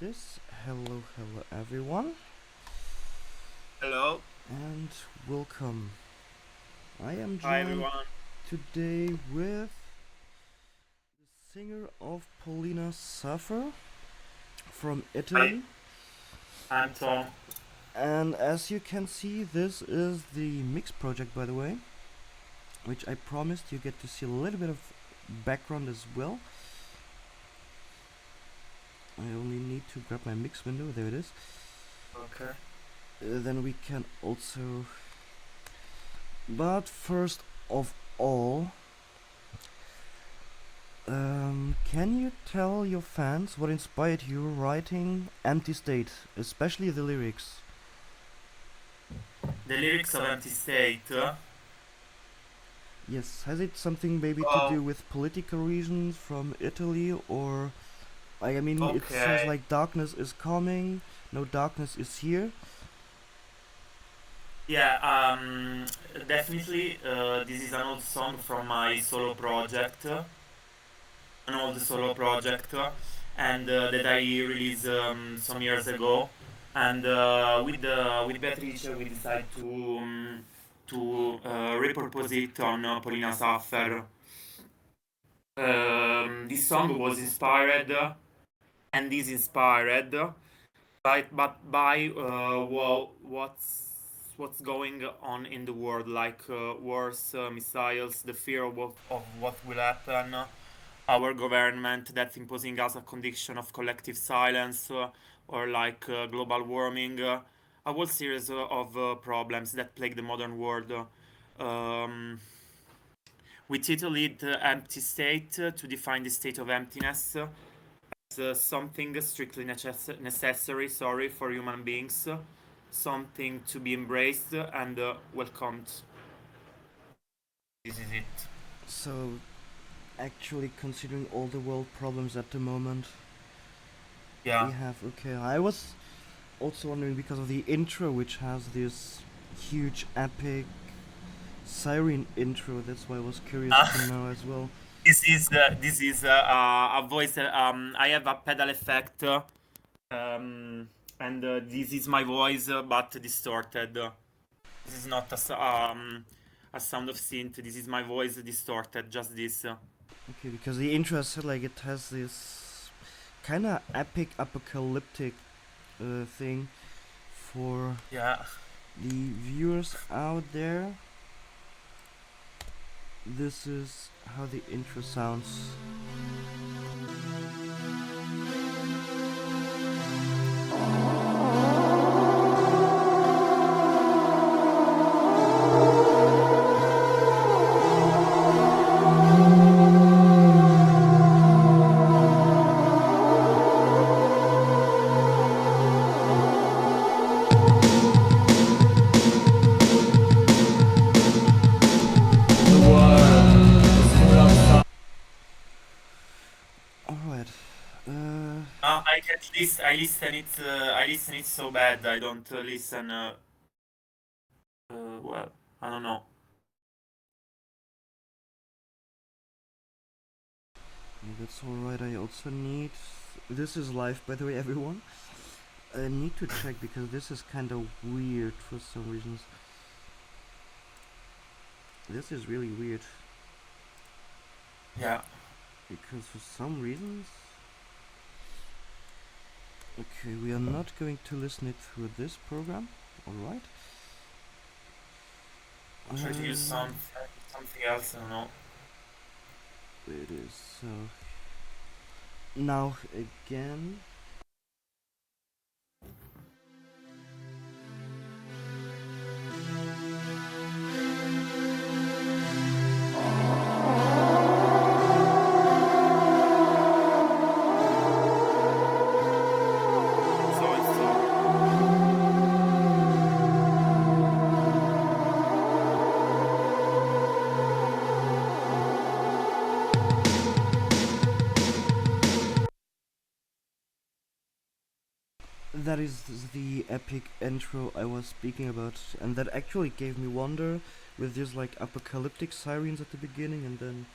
this. Hello everyone, Hello. and welcome. I am Hi joined everyone. today with the singer of Polina Suffer from Hi, Italy. I'm Tom. And as you can see, this is the mix project, by the way, which I promised you get to see a little bit of background as well. I only need to grab my mix window, there it is. Okay. Then we can also. But first of all, can you tell your fans what inspired you writing Empty State, especially the lyrics? The lyrics of Empty State. Yes, has it something maybe to Oh, do with political reasons from Italy, or I mean, it says okay. like darkness is coming, no darkness is here. Yeah, definitely. This is an old song from my solo project, an old solo project, and that I released some years ago. And with Beatrice, we decided to repurpose it on polinasuffer. This song was inspired and is inspired by what's going on in the world, like wars, missiles, the fear of what will happen, our government that's imposing us a condition of collective silence, or like global warming, a whole series of problems that plague the modern world. Um, we title it Empty State to define the state of emptiness as something strictly necessary, sorry, for human beings, something to be embraced and welcomed. This is it. So, actually, considering all the world problems at the moment, we Yeah. have. Okay, I was also wondering because of the intro, which has this huge epic siren intro. That's why I was curious Uh, to know as well. this is a voice. I have a pedal effect, and this is my voice, but distorted. This is not a sound of synth. This is my voice distorted. Just this. Okay, because the intro said like it has this kind of epic apocalyptic thing for Yeah. the viewers out there. This is how the intro sounds. Alright. I catch this. I listen it. I listen it so bad. I don't listen. Well, I don't know. That's alright. I also need. This is live, by the way, everyone. I need to check because this is kind of weird for some reasons. This is really weird Yeah. because for some reasons. Okay, we are not going to listen it through this program. Alright. Try to use something else. I don't know. It is so. Now again. So it's That is the epic intro I was speaking about, and that actually gave me wonder with these like apocalyptic sirens at the beginning, and then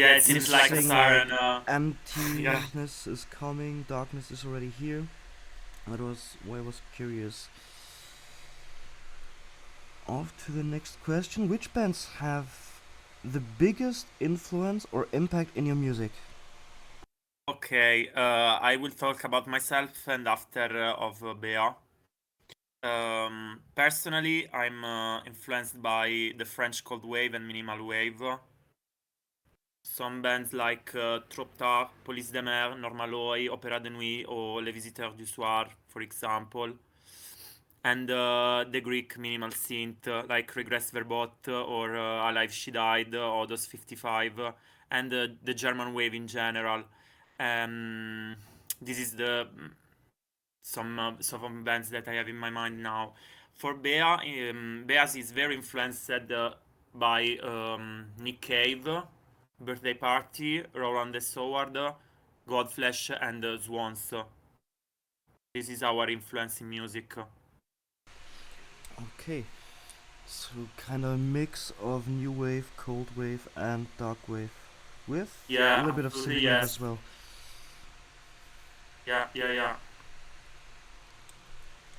Yeah, it You seems like a sing like siren. Yeah. emptiness is coming, darkness is already here. That was why I was curious. Off to the next question. Which bands have the biggest influence or impact in your music? Okay, I will talk about myself and after of Bea. Personally, I'm influenced by the French Cold Wave and Minimal Wave. Some bands like Trop Tard, Police de Mer, Normaloy, Opéra de Nuit, or Les Visiteurs du Soir, for example. And the Greek minimal synth, like Regress Verbot or Alive She Died, Odos 55, and the German wave in general. Um, this is the some bands that I have in my mind now. For Bea, Bea's is very influenced by Nick Cave, Birthday Party, Roland the Sword, Godflesh, and Swans. This is our influence in music. Okay, so kind of a mix of new wave, cold wave, and dark wave, with a Yeah, little bit of absolutely, synthwave yes. as well. Yeah, yeah, yeah.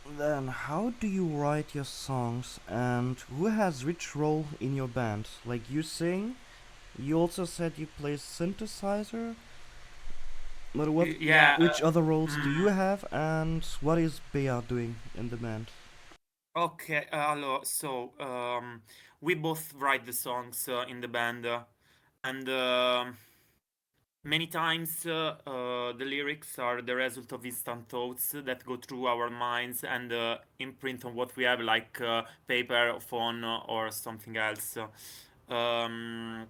Then, how do you write your songs, and who has which role in your band? Like you sing, you also said you play synthesizer. But Yeah. which other roles do you mm, have, and what is Bea doing in the band? okay, so we both write the songs in the band, and many times the lyrics are the result of instant thoughts that go through our minds and imprint on what we have, like paper, phone, or something else. Um,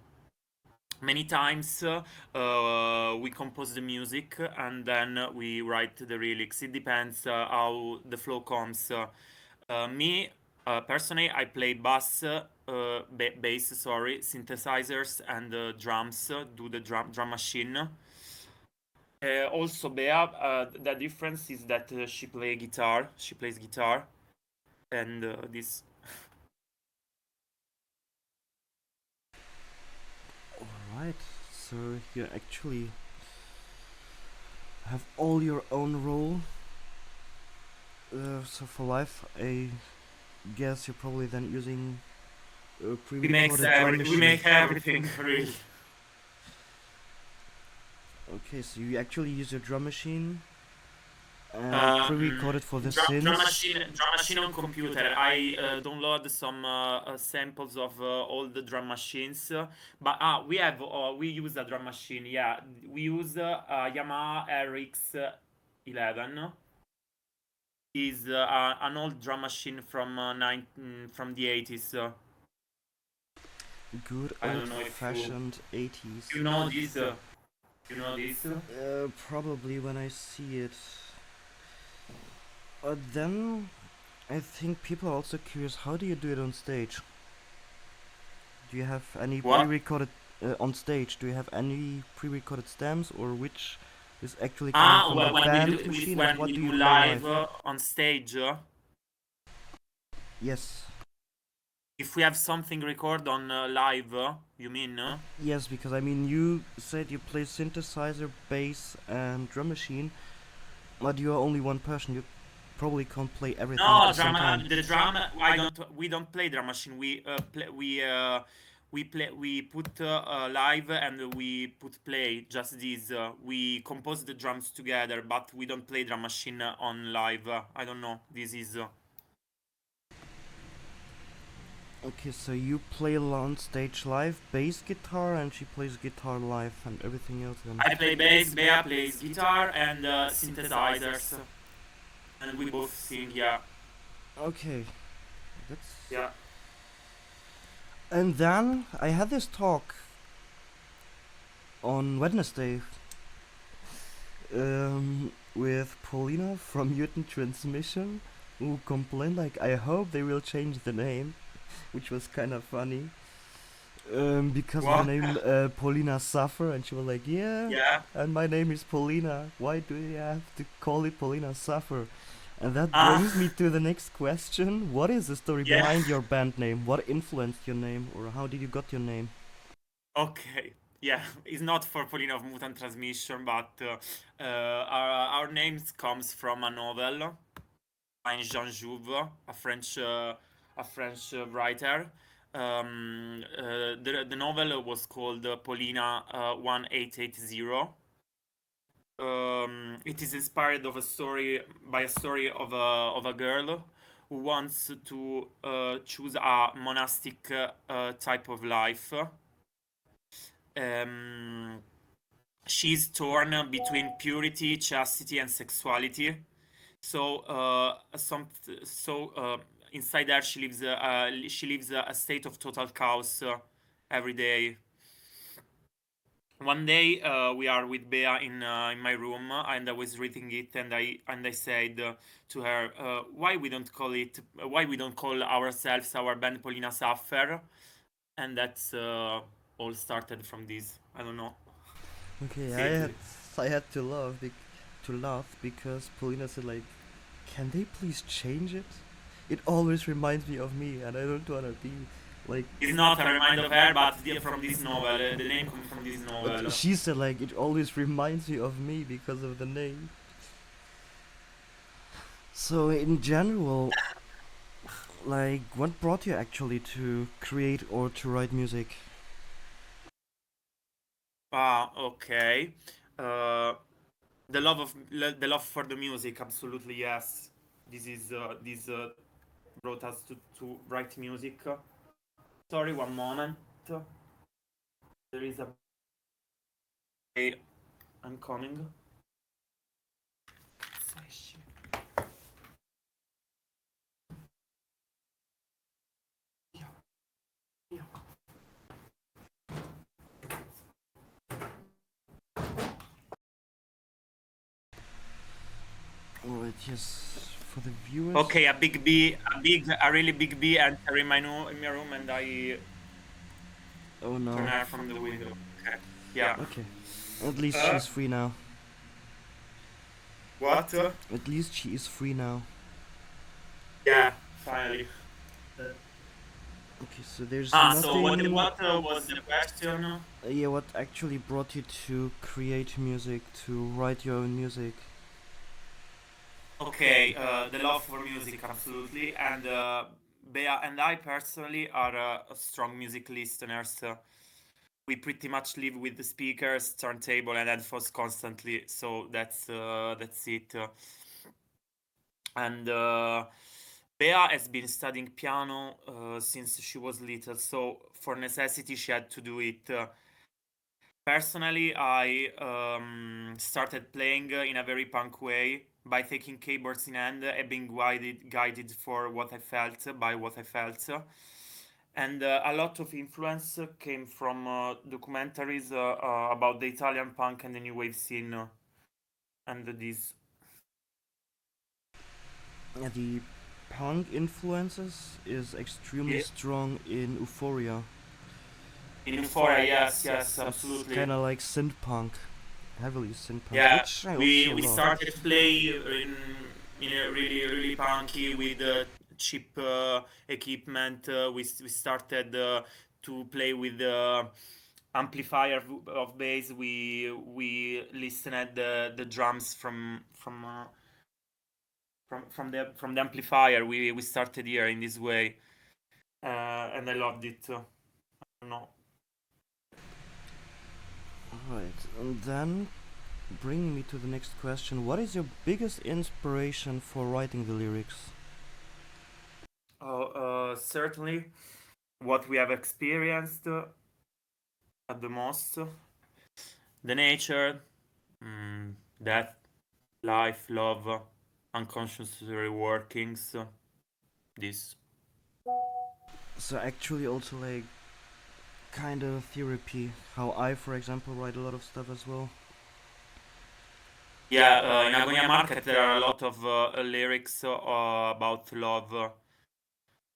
Many times we compose the music and then we write the lyrics. It depends how the flow comes. Me personally, I play bass, sorry, synthesizers and drums. Do the drum machine. Also, Bea, the difference is that she play guitar. She plays guitar, and this. Alright, so you actually have all your own role. So for life, I guess you're probably then using a pre-recorded drum We machine. make everything really. Okay, so you actually use your drum machine and Um, pre-recorded for the drum synths. machine, drum machine on computer. I download some samples of all the drum machines, but we use a drum machine. Yeah, we use Yamaha RX 11. Is an old drum machine from from the 80s. Good I don't know if old-fashioned 80s. you know this. You know this. Probably when I see it. Then I think people are also curious, how do you do it on stage? Do you have any What? pre-recorded on stage? Do you have any pre-recorded stems, or which is actually coming Ah, from the band machine, and when what we do do you play live live? on stage. Yes, If we have something record on live, you mean? yes, because I mean you said you play synthesizer, bass, and drum machine, but you are only one person. You probably can't play everything at No, the same time. the drum. I don't. We don't play drum machine. We put live and we put play. Just this. We compose the drums together, but we don't play drum machine on live. I don't know. This is. Okay, so you play on stage live, bass guitar, and she plays guitar live, and everything else then. I play bass. Bea plays guitar and synthesizers, and we both sing. Yeah. Okay, that's. Yeah. And then I had this talk on Wednesday with Polina from Mutant Transmission, who complained like, I hope they will change the name, which was kind of funny. Because of the What? name polinasuffer, and she was like, yeah, Yeah. and my name is Polina. Why do you have to call it polinasuffer? And that Ah. brings me to the next question. What is the story Yeah. behind your band name? What influenced your name, or how did you got your name? Okay. yeah, it's not for Polina of Mutant Transmission, but our names comes from a novel by Jean Jouve, a French writer. The novel was called Polina 1880. It is inspired of a story by a story of a girl who wants to choose a monastic type of life. Um, she's torn between purity, chastity, and sexuality. So, inside her, she lives a state of total chaos every day. One day, we are with Bea in my room, and I was reading it, and I said to her, why we don't call ourselves our band polinasuffer, and that's all started from this. I don't know. Okay, Silly. I had to laugh because Polina said like, can they please change it? It always reminds me of me, and I don't wanna be like. It's not a reminder of her, but from this novel. The name comes from this But novel. she said like it always reminds me of me because of the name. So in general, like, what brought you actually to create or to write music? Ah, okay. Uh, the love for the music, absolutely yes. This brought us to write music. Sorry, one moment. There is a. I'm coming. Alright, yes, for the viewers. Okay, a really big bee enter in in my room, and I Oh turn no. her from the window. Okay. Yeah. Okay, at least Uh, she's free now. what? At least she is free now. Yeah, finally. Okay, so there's Ah, so nothing. what was the question? Yeah, what actually brought you to create music, to write your own music? Okay, the love for music, absolutely, and Bea and I personally are strong music listeners. We pretty much live with the speakers, turntable, and headphones constantly. So that's it. And Bea has been studying piano since she was little, so for necessity she had to do it. Personally, I started playing in a very punk way by taking keyboards in hand and being guided for what I felt by what I felt. And a lot of influence came from documentaries about the Italian punk and the new wave scene, and this. The punk influences is extremely Yeah. strong in Euphoria. In Euphoria, yes, yes, It's absolutely. kind of like synth punk, heavily synth punk, Yeah, which I also we love. started to play in a really punky with cheap equipment. We started to play with the amplifier of bass. We listened the drums from the amplifier. We started here in this way, and I loved it. No. Right, and then bringing me to the next question, what is your biggest inspiration for writing the lyrics? Certainly what we have experienced at the most, the nature, death, life, love, unconscious reworkings, this. So actually also like kind of therapy, how I for example write a lot of stuff as well. Yeah, in Agonia Market there are a lot of lyrics about love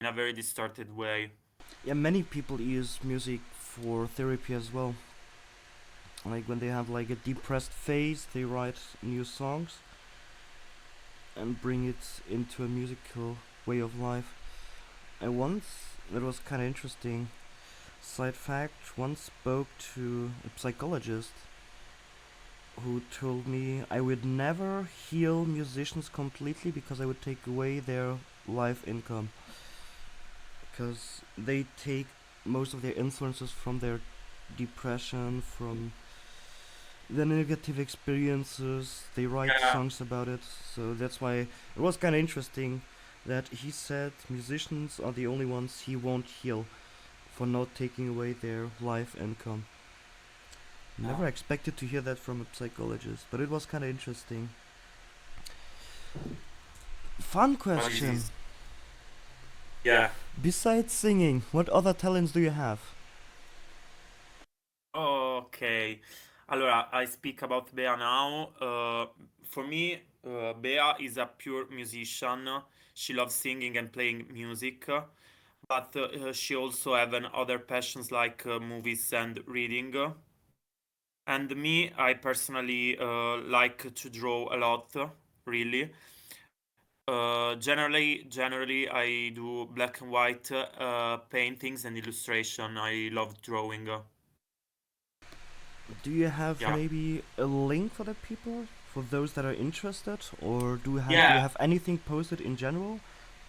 in a very distorted way. Yeah, many people use music for therapy as well. Like when they have like a depressed phase, they write new songs and bring it into a musical way of life. And once, that was kind of interesting, Side fact: once spoke to a psychologist who told me I would never heal musicians completely because I would take away their life income, because they take most of their influences from their depression, from the negative experiences. They write Yeah. songs about it, so that's why it was kind of interesting that he said musicians are the only ones he won't heal for not taking away their life income. Yeah. Never expected to hear that from a psychologist, but it was kind of interesting. Fun Well, this question. is yeah. Besides singing, what other talents do you have? Okay. Allora, I speak about Bea now. For me, Bea is a pure musician. She loves singing and playing music, but she also have other passions like movies and reading. And me, I personally like to draw a lot, really. Generally, I do black and white paintings and illustration. I love drawing. Do you have Yeah. maybe a link for the people, for those that are interested, or do Yeah, you have anything posted in general,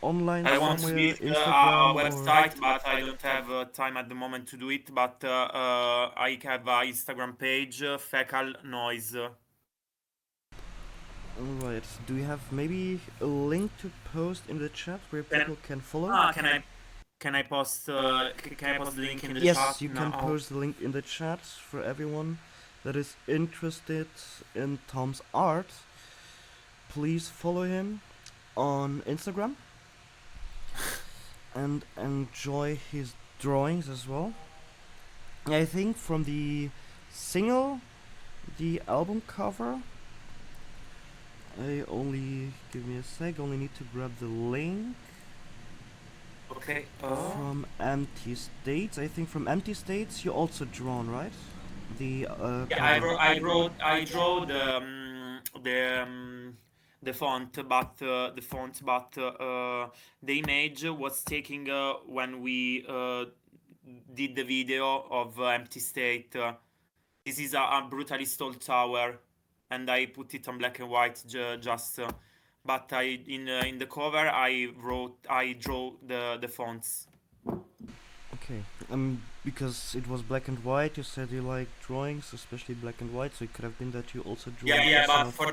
online I want to somewhere, build a Instagram or? website, but I don't have time at the moment to do it. But I have a Instagram page, Fecal Noise. Alright. Do you have maybe a link to post in the chat where Can people can follow? ah can I post can I post the link in the Yes, chat you can now? post the link in the chat for everyone that is interested in Tom's art. Please follow him on Instagram and enjoy his drawings as well. I think from the single, the album cover, I only give me a sec. Only need to grab the link Okay. from Empty States. I think from Empty States you also drawn, right? The Yeah, cover. I draw the font, but the image was taken when we did the video of Empty State. This is a brutally stalled tower, and I put it on black and white just. But in the cover I draw the fonts. Okay. Because it was black and white. You said you like drawings, especially black and white. So it could have been that you also drew Yeah, it yeah, but yourself. for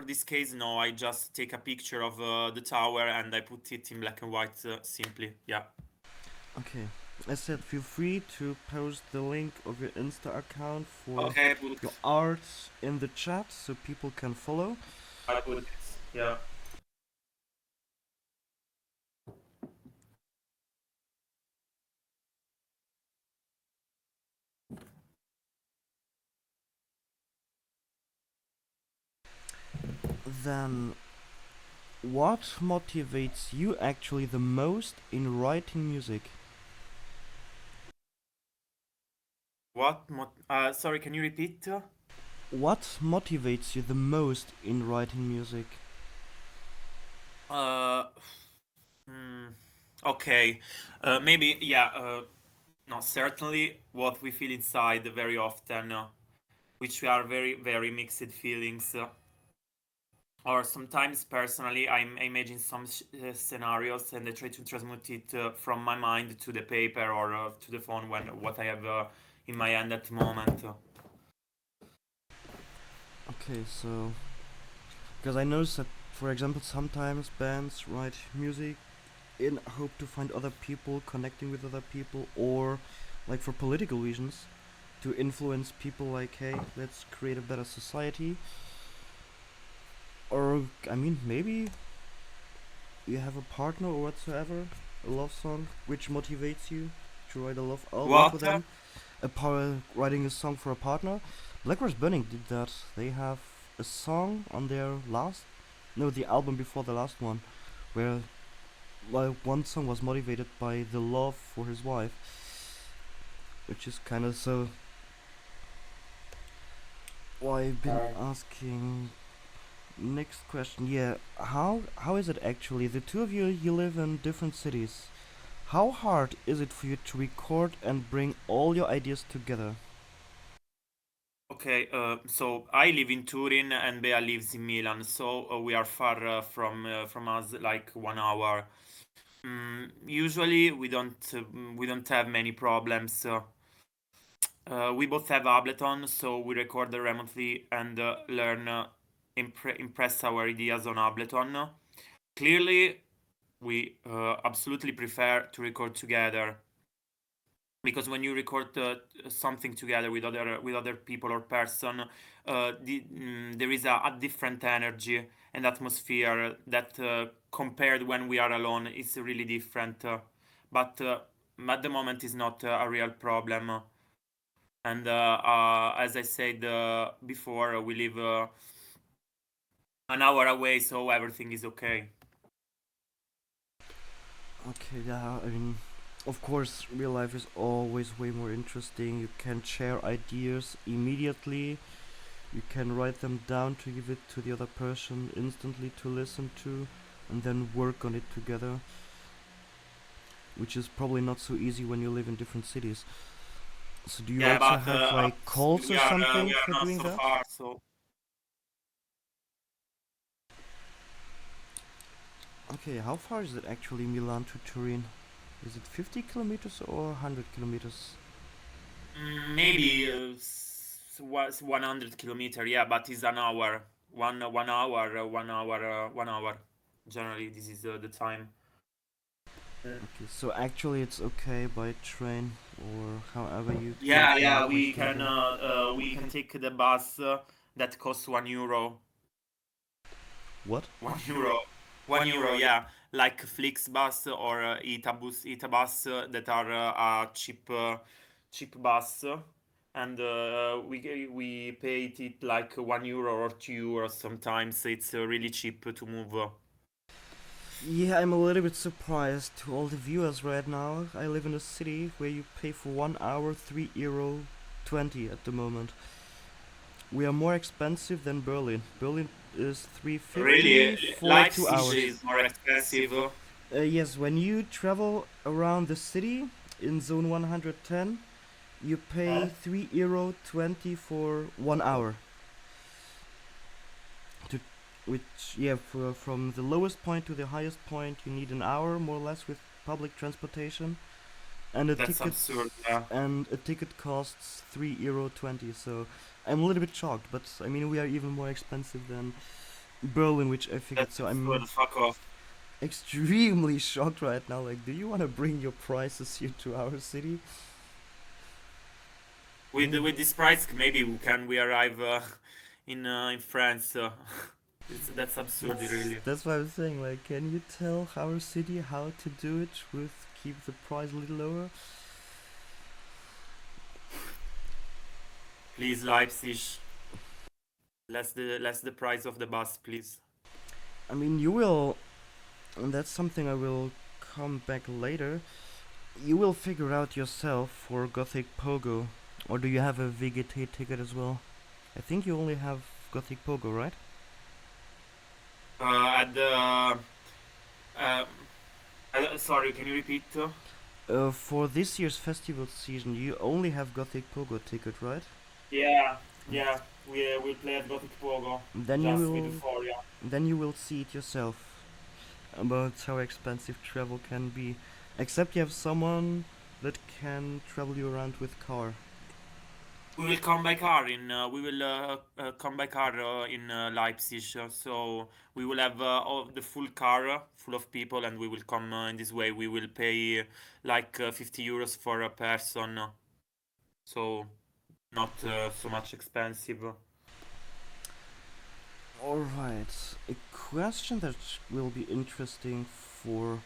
this case, no. I just take a picture of the tower and I put it in black and white simply. Yeah, Okay. I said feel free to post the link of your Insta account for okay, I put your art in the chat so people can follow. I put it. Yeah. Then, what motivates you actually the most in writing music? What? Sorry, can you repeat? What motivates you the most in writing music? Uh, hmm, okay. Maybe yeah. No, certainly what we feel inside very often, which are very mixed feelings. Or sometimes personally, I imagine some scenarios and I try to transmute it from my mind to the paper or to the phone when what I have in my hand at the moment. Okay, so because I noticed that, for example, sometimes bands write music in hope to find other people, connecting with other people, or like for political reasons, to influence people. Like, hey, let's create a better society. Or I mean, maybe you have a partner or whatsoever, a love song which motivates you to write a love album for What? them. Writing a song for a partner. Black Rose Burning did that. They have a song on their last, no, the album before the last one, where like one song was motivated by the love for his wife, which is kind of so. Why I've been asking. Next question. Yeah, how is it actually? The two of you live in different cities. How hard is it for you to record and bring all your ideas together? Okay, so I live in Turin and Bea lives in Milan, so we are far from us, like 1 hour. Usually we don't have many problems. We both have Ableton, so we record remotely and learn impress our ideas on Ableton. Clearly, we absolutely prefer to record together because when you record something together with other people or person, there is a different energy and atmosphere that compared when we are alone is really different. But at the moment is not a real problem. And as I said before, we live an hour away, so everything is okay. Okay, yeah, I mean, of course, real life is always way more interesting. You can share ideas immediately, you can write them down to give it to the other person instantly to listen to, and then work on it together, which is probably not so easy when you live in different cities. So, do you Yeah, also but have like calls or we something are for not doing so that? far, so Okay, how far is it actually Milan to Turin? Is it 50 kilometers or 100 kilometers? maybe 100 kilometer. Yeah, but it's an hour, 1 hour, 1 hour, 1 hour. Generally, this is the time. Okay, so actually it's okay by train or however you can Yeah, come yeah, up with the other. we can take the bus that costs 1 euro. What? 1 euro. 1 euro, yeah. Like Flixbus or Itabus that are a cheap bus. And we paid it like 1 euro or 2 euros sometimes. It's really cheap to move. Yeah, I'm a little bit surprised to all the viewers right now. I live in a city where you pay for 1 hour €3 20 at the moment. We are more expensive than Berlin. Berlin is Really, 350 for two Leipzig hours. is more expensive. Yes, when you travel around the city in zone 110, you pay €3 20 for 1 hour. To which yeah, from the lowest point to the highest point, you need an hour more or less with public transportation, and That's absurd. Yeah. a ticket costs €3 20. So I'm a little bit shocked, but I mean we are even more expensive than Berlin, which I figured. That's So absurd. I'm Fuck off. extremely shocked right now. Like, do you want to bring your prices here to our city? With this price, maybe we arrive in France. That's absurd, really. That's why I'm saying. Like, can you tell our city how to do it with keep the price a little lower? Please, Leipzig, less the price of the bus, please. I mean, you will, and that's something I will come back later. You will figure out yourself for Gothic Pogo, or do you have a VGT ticket as well? I think you only have Gothic Pogo, right? At the um, sorry, can you repeat? For this year's festival season, you only have Gothic Pogo ticket, right? Yeah, yeah. We play at Gothic Pogo Then you just with will, Euphoria. then you will see it yourself about how expensive travel can be. Except you have someone that can travel you around with car. We will come by car we will come by car in Leipzig. So we will have all the full car full of people, and we will come in this way. We will pay like 50 euros for a person, so not so much expensive. Alright, a question that will be interesting for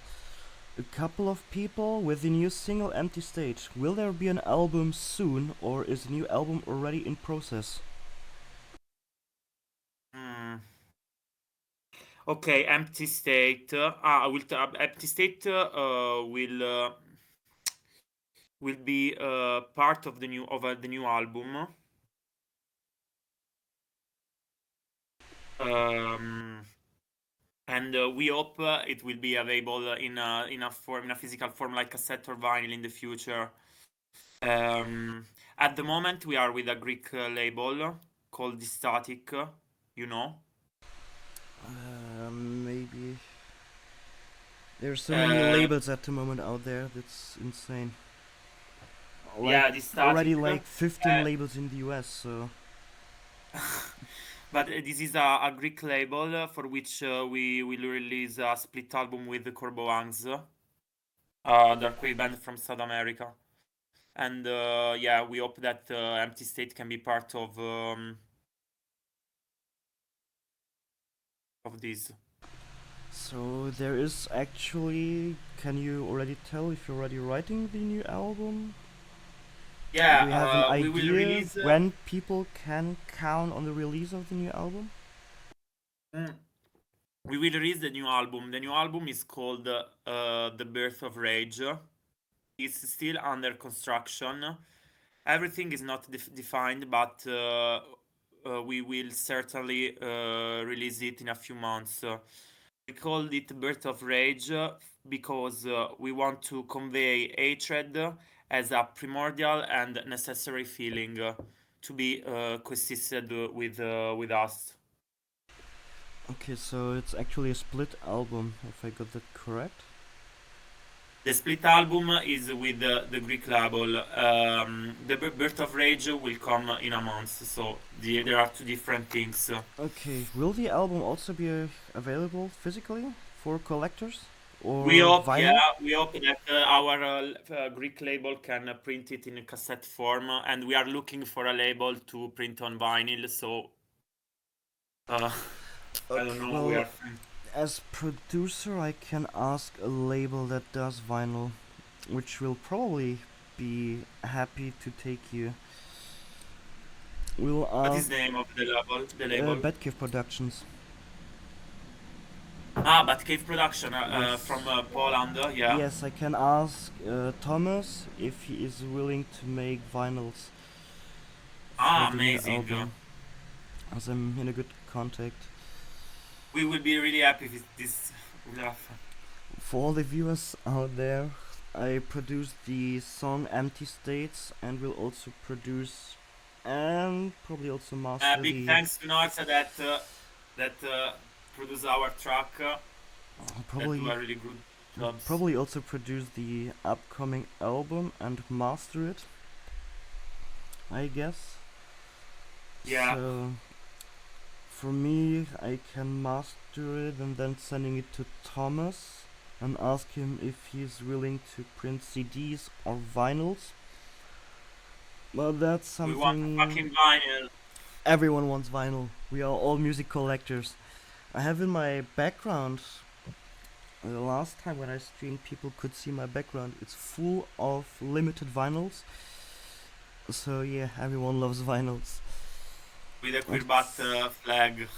a couple of people with the new single Empty State. Will there be an album soon, or is a new album already in process? Hmm. Okay, empty state. I will. Empty state will be part of the new album. Um, and we hope it will be available in a physical form like cassette or vinyl in the future. Um, at the moment, we are with a Greek label called Static. You know, Maybe there's so many uh, labels at the moment out there. That's insane. Like yeah, this Static. already like 15 labels in the US. So But this is a Greek label for which we will release a split album with the Corboangs, dark wave band from South America. And yeah, we hope that Empty State can be part of this. so there is actually. Can you already tell if you're already writing the new album? Do Yeah, you have an we will idea release. when people can count on the release of the new album? Mm, we will release the new album. The new album is called "The Birth of Rage." It's still under construction. Everything is not defined, but we will certainly release it in a few months. We called it Birth of Rage because we want to convey hatred as a primordial and necessary feeling to be coexisted with us. Okay, so it's actually a split album, if I got that correct. The split album is with the Greek label. The Birth of Rage will come in a month, so there are two different things. Okay, will the album also be available physically for collectors We or hope, vinyl? yeah, we hope that our Greek label can print it in a cassette form, and we are looking for a label to print on vinyl. So uh, I don't Okay, know. We well, are. as producer, I can ask a label that does vinyl, which will probably be happy to take you. We'll What is ask the name of the label? The label. Batcave Productions. Ah, but Cave Production Yes. from Poland. Yeah. Yes, I can ask Thomas if he is willing to make vinyls for Ah, the new amazing. album, as I'm in a good contact. We will be really happy if this will happen. For all the viewers out there, I produced the song Empty States and will also produce and probably also master Big the thanks to Norza that produce our track. That do probably a really good jobs. probably also produce the upcoming album and master it, I guess. Yeah. So for me, I can master it and then sending it to Thomas and ask him if he's willing to print CDs or vinyls. Well, that's We want a something fucking vinyl. everyone wants vinyl. We are all music collectors. I have in my background, the last time when I streamed, people could see my background. It's full of limited vinyls. So yeah, everyone loves vinyls. With a And Quirbat flag.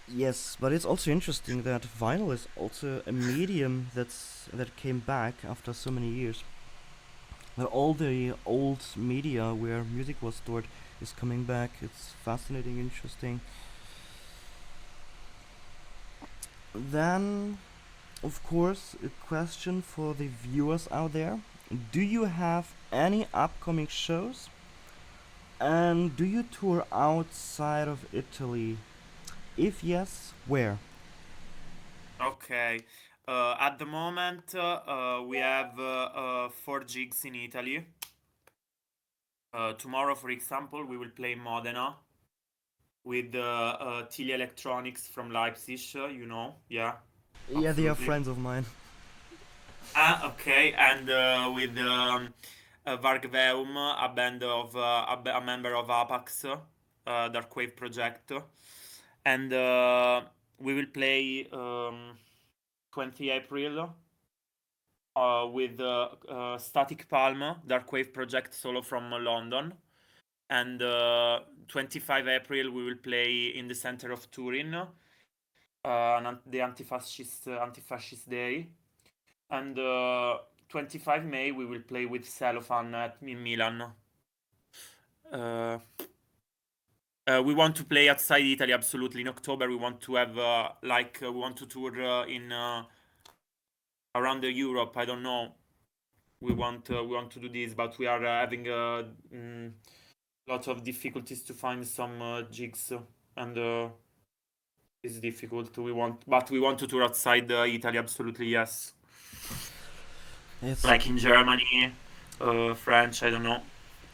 yes, but it's also interesting that vinyl is also a medium that came back after so many years. That all the old media where music was stored is coming back. It's fascinating, interesting. Then, of course, a question for the viewers out there. Do you have any upcoming shows? And do you tour outside of Italy? If yes, where? Okay. At the moment, we have 4 gigs in Italy. Tomorrow, for example, we will play Modena with Tilly Electronics from Leipzig. Yeah, Yeah, they are absolutely. friends of mine. Ah, okay, and with Vargveum, a band of a member of Apax, Dark Wave project, and we will play 20 April with Static Palm, Dark Wave project solo from London, and 25 April we will play in the center of Turin, the anti-fascist day. And 25 May we will play with Cellophane in Milan. Uh, We want to play outside Italy, absolutely. In October, we want to have we want to tour in around the Europe. I don't know. We want to do this, but we are having lots of difficulties to find some gigs, and it's difficult. We want to tour outside Italy, absolutely, yes. It's Like in Germany, French. I don't know.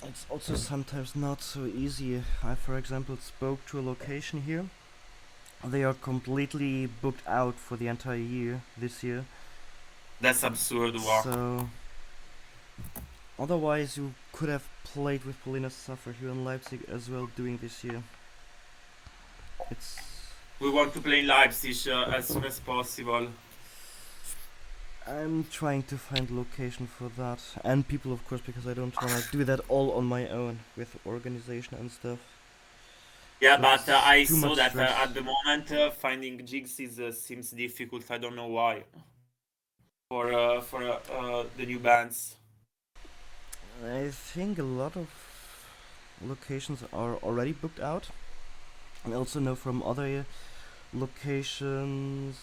it's also sometimes not so easy. I, for example, spoke to a location here. They are completely booked out for the entire year this year. That's absurd. Wow. So otherwise, you could have played with polinasuffer here in Leipzig as well doing this year. It's We want to play in Leipzig as soon as possible. I'm trying to find a location for that and people, of course, because I don't want to do that all on my own with organization and stuff. Yeah, but That's I too saw much that stress. at the moment finding gigs is seems difficult. I don't know why for the new bands. I think a lot of locations are already booked out. I also know from other locations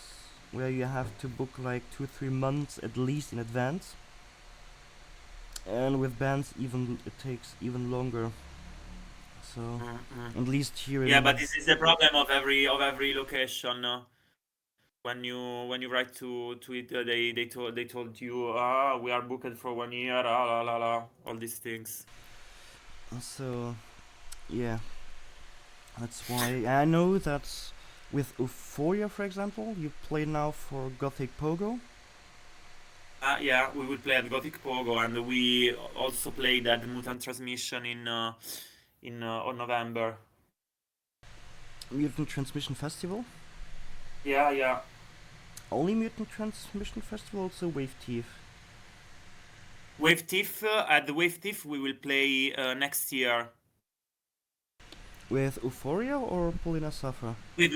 where you have to book like 2 3 months at least in advance, and with bands even it takes even longer. So Mm-mm. at least here Yeah, in but this is the problem of every location. When you write to it, they told you, we are booked for 1 year, la la la, all these things. so yeah, that's why I know that with Euphoria, for example, you play now for Gothic Pogo. Yeah, we will play at Gothic Pogo, and we also played at Mutant Transmission in on November. Mutant Transmission Festival. Yeah, yeah. Only Mutant Transmission Festival, also Wave Thief. Wave Thief at the Wave Thief we will play next year With Euphoria or Polina Suffer? with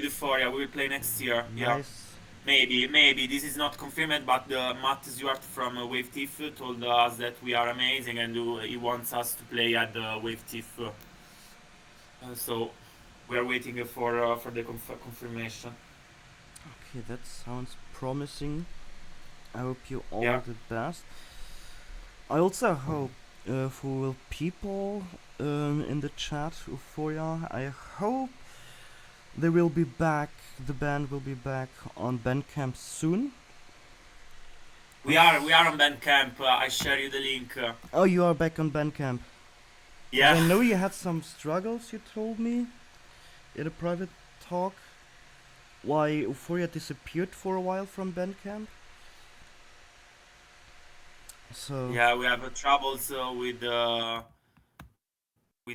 Euphoria. We will play next year. Yeah, Nice. maybe this is not confirmed, but Matt Stewart from Wave Thief told us that we are amazing and he wants us to play at the Wave Thief. So we are waiting for the confirmation. Okay, that sounds promising. I hope you all Yeah. the best. I also hope for people in the chat, Euphoria, I hope they will be back, the band will be back on Bandcamp soon. We are on Bandcamp. I share you the link. Oh, you are back on Bandcamp. Because Yeah. I know you had some struggles, you told me in a private talk. Why Euphoria disappeared for a while from Bandcamp. So, Yeah, we have troubles with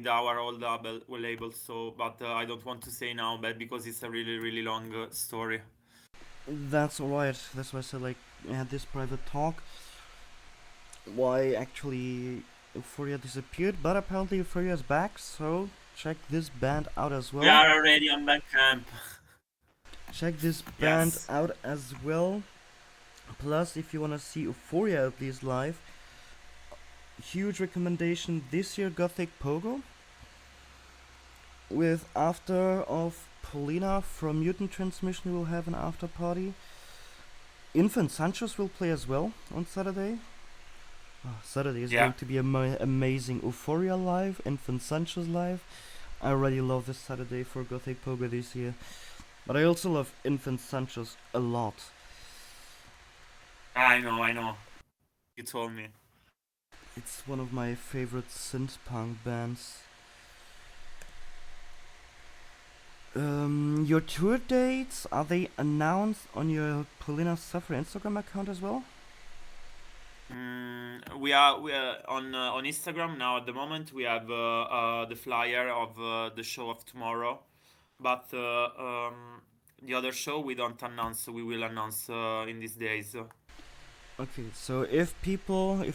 our old label. So, but I don't want to say now, but because it's a really long story. that's alright. That's why I said, like, I had this private talk. Why actually Euphoria disappeared, but apparently Euphoria is back, so check this band out as We well. are already on Bandcamp. Check this band Yes. out as well. Plus, if you wanna see Euphoria at least live, huge recommendation this year Gothic Pogo with after of Polina from Mutant Transmission will have an after party. Infant Sanchez will play as well on Saturday. Oh, Saturday is Yeah. going to be amazing. Euphoria live, Infant Sanchez live. I already love this Saturday for Gothic Pogo this year. But I also love Infant Sanchez a lot. I know. I know. You told me. It's one of my favorite synth punk bands. Your tour dates, are they announced on your Polina Suffer Instagram account as well? We are on Instagram now. At the moment, we have the flyer of the show of tomorrow, but the other show we don't announce. We will announce in these days. Okay, so if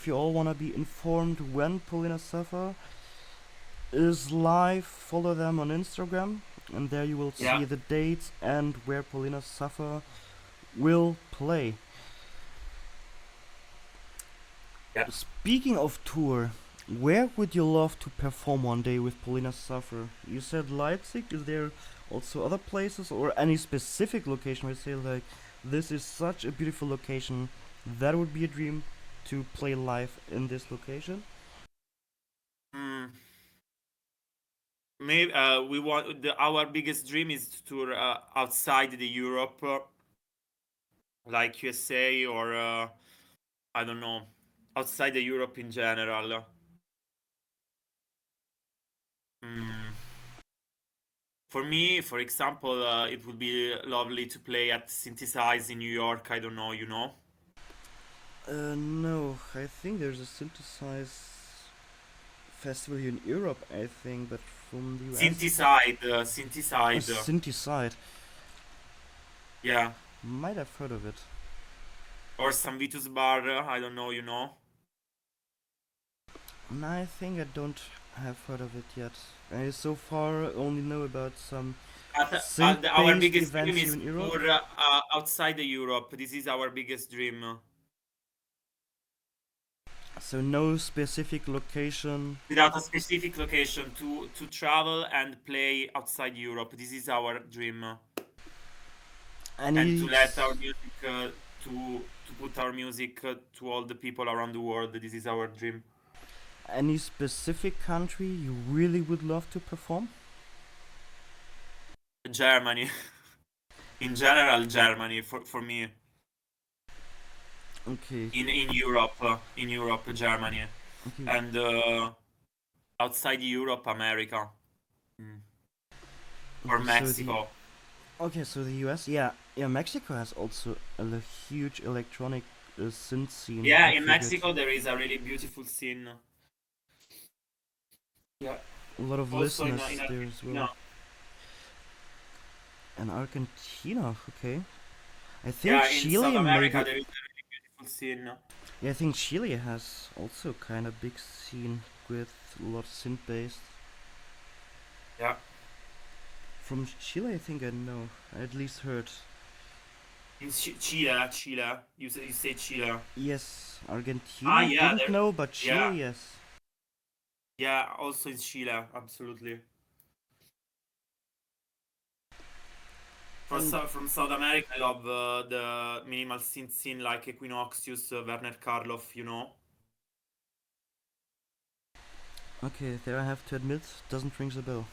you all wanna be informed when Polina Suffer is live, follow them on Instagram, and there you will Yeah. see the dates and where Polina Suffer will play. Yeah. Speaking of tour, Where would you love to perform one day with Polina Suffer? You said Leipzig. Is there also other places or any specific location where you say like this is such a beautiful location that would be a dream to play live in this location? Mm, maybe we want our biggest dream is to tour outside the Europe, like USA or I don't know, outside the Europe in general. Mm. For me, for example, it would be lovely to play at Synthesize in New York. I don't know, you know? No, I think there's a synthesize festival here in Europe. I think, but from the US, a Synthesize. synthesize. Yeah. Might have heard of it. Or San Vitus Bar. I don't know, you know? No, I think I don't have heard of it yet. I so far only know about some Our synth-based biggest dream events here is in Europe. tour outside the Europe. This is our biggest dream. So no specific location. Without a specific location to travel and play outside Europe. This is our dream. And to Any let our music to put our music to all the people around the world. This is our dream. any specific country you really would love to perform? Germany, in general, Germany for me. Okay, In Europe, Germany, okay. and outside Europe, America, mm. or Okay, so the Mexico. the US, yeah, yeah. Mexico has also a huge electronic synth scene. Yeah, I in figured Mexico there is a really beautiful scene. Yeah, a lot of also listeners in there as well. Argentina. And Argentina, okay. I think Yeah, in South Chile America maybe. there is a really beautiful scene. Yeah, I think Chile has also kind of big scene with a lot of synth based. Yeah, From Chile, I think I know. I at least heard. in Chile. You say Chile. Yes, Ah, Argentina yeah, didn't there. know, but Yeah, Chile, yes. yeah. Also in Chile, absolutely. And From South America, I love the minimal synth scene like Equinoxius, Werner Karloff. You know okay, there I have to admit, doesn't rings a bell.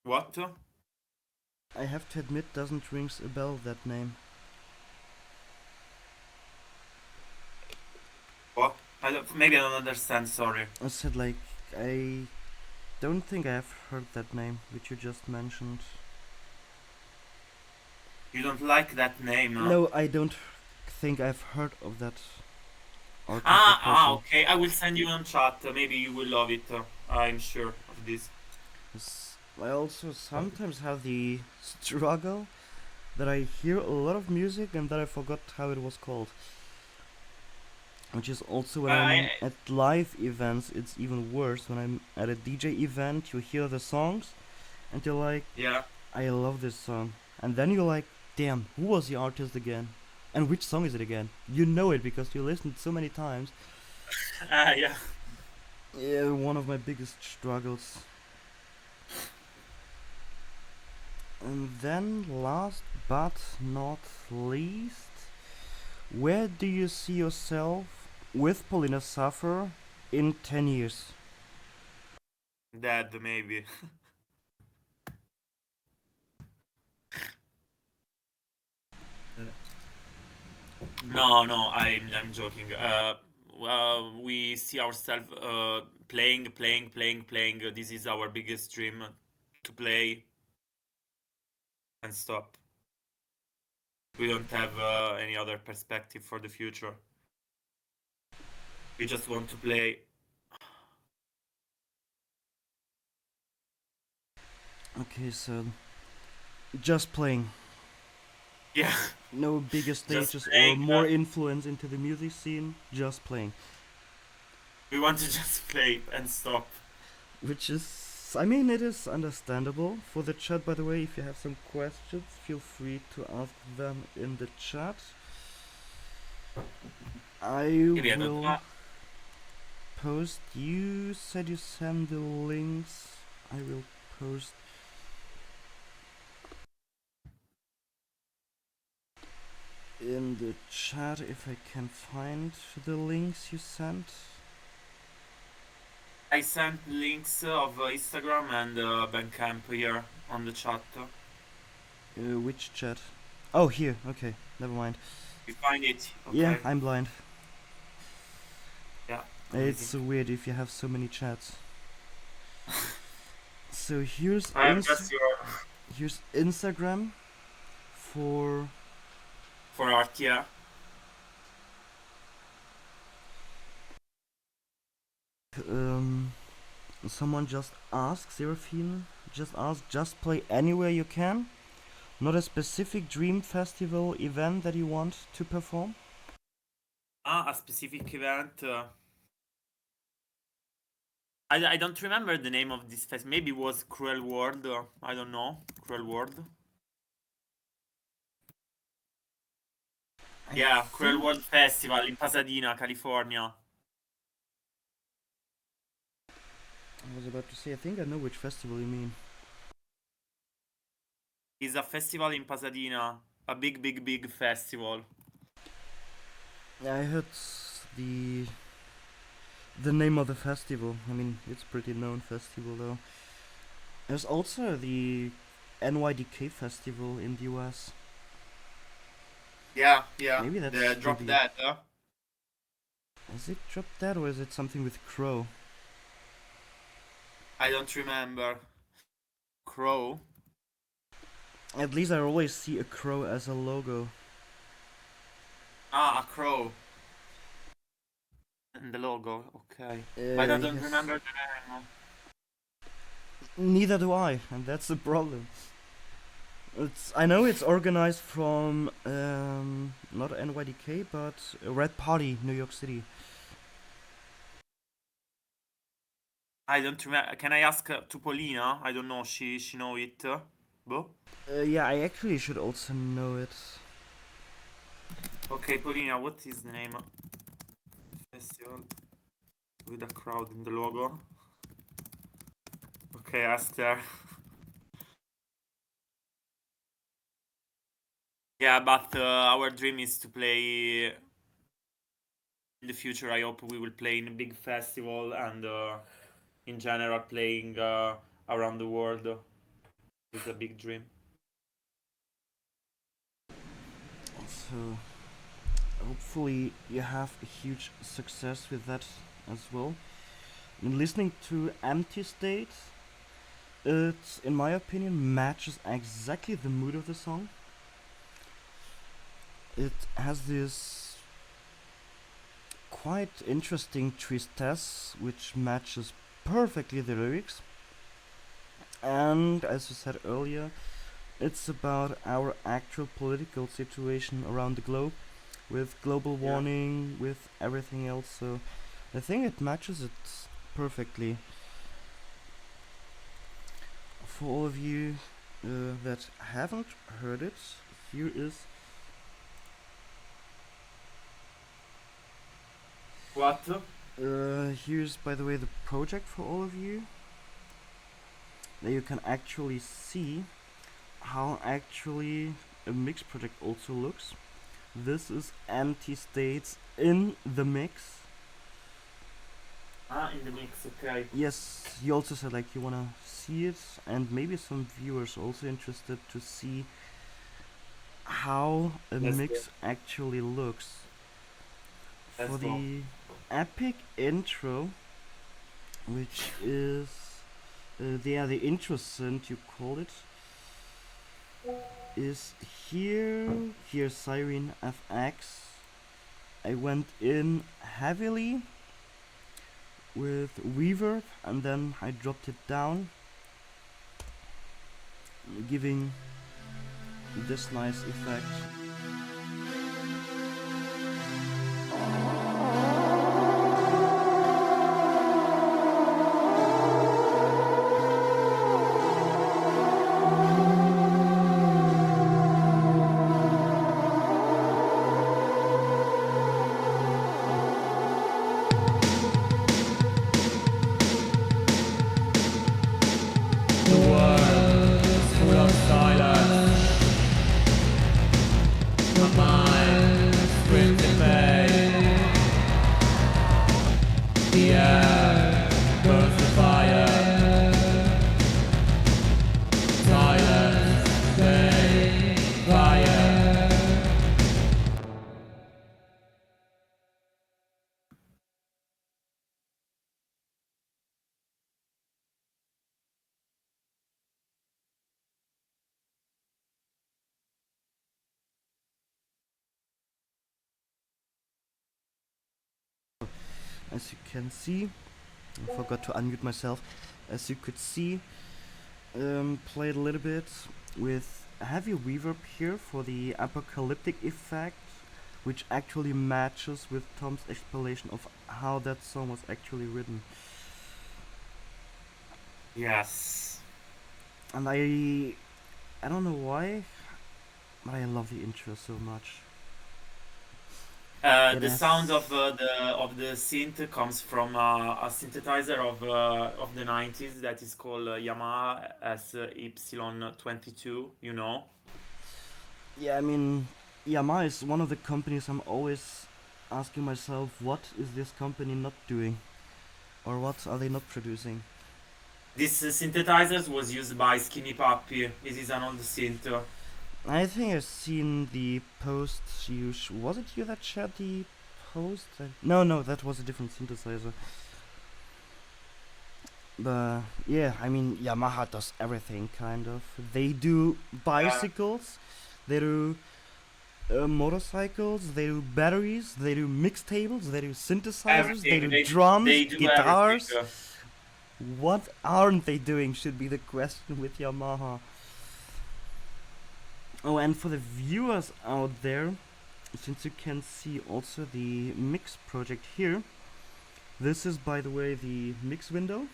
what? I have to admit, doesn't rings a bell that name. What? Maybe I don't understand. Sorry. I said like I don't think I have heard that name which you just mentioned. You don't like that name? Huh? No, I don't think I've heard of that artist or person. Okay. I will send you on chat. Maybe you will love it. I'm sure of this. I also sometimes have the struggle that I hear a lot of music and that I forgot how it was called. Which is also when I'm I at live events, it's even worse. When I'm at a DJ event, you hear the songs and you're like, Yeah. I love this song. And then you're like, damn, who was the artist again? And which song is it again? You know it because you listened so many times. Yeah. Yeah, one of my biggest struggles. And then, last but not least, where do you see yourself with Polina Suffer in 10 years? Dead maybe. No, I'm joking. We see ourselves playing. This is our biggest dream to play and stop. We don't have any other perspective for the future. We just want to play. Okay, so just playing. Yeah, No bigger just stages or playing. more influence into the music scene, just playing. We want to just play and stop. Which is, I mean, it is understandable. For the chat, by the way, if you have some questions, feel free to ask them in the chat. I Maybe I don't will. know. post. You said you send the links. I will post in the chat if I can find the links you sent. I sent links of Instagram and Bandcamp here on the chat. Which chat? Oh, here. Okay, never mind. You find it? Yeah, Okay. I'm blind. Yeah, It's amazing. so weird if you have so many chats. So here's I am just your here's Instagram for for art, yeah. um someone just asked Seraphine just play anywhere you can. Not a specific dream festival event that you want to perform. Ah, a specific event. I don't remember the name of this fest. Maybe it was Cruel World. I don't know. Cruel World. I Yeah, Cruel think World Festival in Pasadena, California. I was about to say I think I know which festival you mean. It's a festival in Pasadena. A big, big, big festival. I heard the the name of the festival. I mean, it's a pretty known festival though. There's also the NYDK festival in the US. Yeah, yeah. Maybe The that's Drop really. Dead. Is it Drop Dead or is it something with Crow? I don't remember. Crow. At least I always see a crow as a logo. Ah, a crow. And the logo. Okay. But I don't Yes. remember the name. Neither do I, and that's the problem. I know it's organized from not NYDK but Red Party, New York City. I don't remember. Can I ask to Polina? I don't know. She know it. Boh. Yeah, I actually should also know it. Okay, Polina. What is the name? Festival with a crowd in the logo. Okay, ask her. Yeah, but our dream is to play in the future. I hope we will play in a big festival and in general playing around the world is a big dream. So hopefully you have a huge success with that as well. And listening to Empty State, it, in my opinion, matches exactly the mood of the song. It has this quite interesting tristesse which matches perfectly the lyrics. And as you said earlier, it's about our actual political situation around the globe with global Yeah. warming, with everything else. So I think it matches it perfectly. For all of you that haven't heard it, here is What? here's by the way the project for all of you. That you can actually see how actually a mix project also looks. This is Empty States in the mix. Ah, in the mix. Okay. Yes, you also said like you wanna see it, and maybe some viewers also interested to see how a Let's go. mix actually looks. Let's For go. the epic intro, which is the intro synth you call it, is here. Here's Siren FX. I went in heavily with reverb and then I dropped it down, giving this nice effect. as you can see. I forgot to unmute myself. As you could see, played a little bit with heavy reverb here for the apocalyptic effect, which actually matches with Tom's explanation of how that song was actually written. Yes. And I don't know why, but I love the intro so much. It The sound has, of the synth comes from a synthesizer of the 90s that is called Yamaha SY22. You know, yeah, I mean, Yamaha is one of the companies I'm always asking myself, what is this company not doing? Or what are they not producing? this synthesizers was used by Skinny Puppy. This is an old synth. I think I've seen the post you. Was it you that shared the post? No, no, that was a different synthesizer. But yeah, I mean, Yamaha does everything kind of. They do Uh, bicycles, they do motorcycles, they do batteries, they do mixtables, they do synthesizers, they Everything. do drums, They do everything. guitars. What aren't they doing? Should be the question with Yamaha. Oh, and for the viewers out there, since you can see also the mix project here, this is by the way the mix window.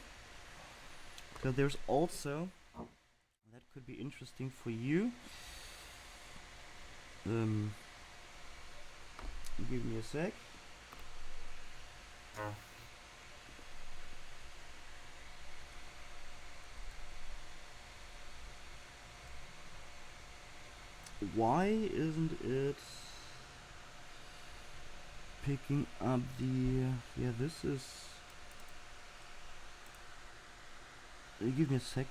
Because there's also, that could be interesting for you. Um, give me a sec. Uh, Why isn't it picking up the? Yeah, this is. Give me a sec.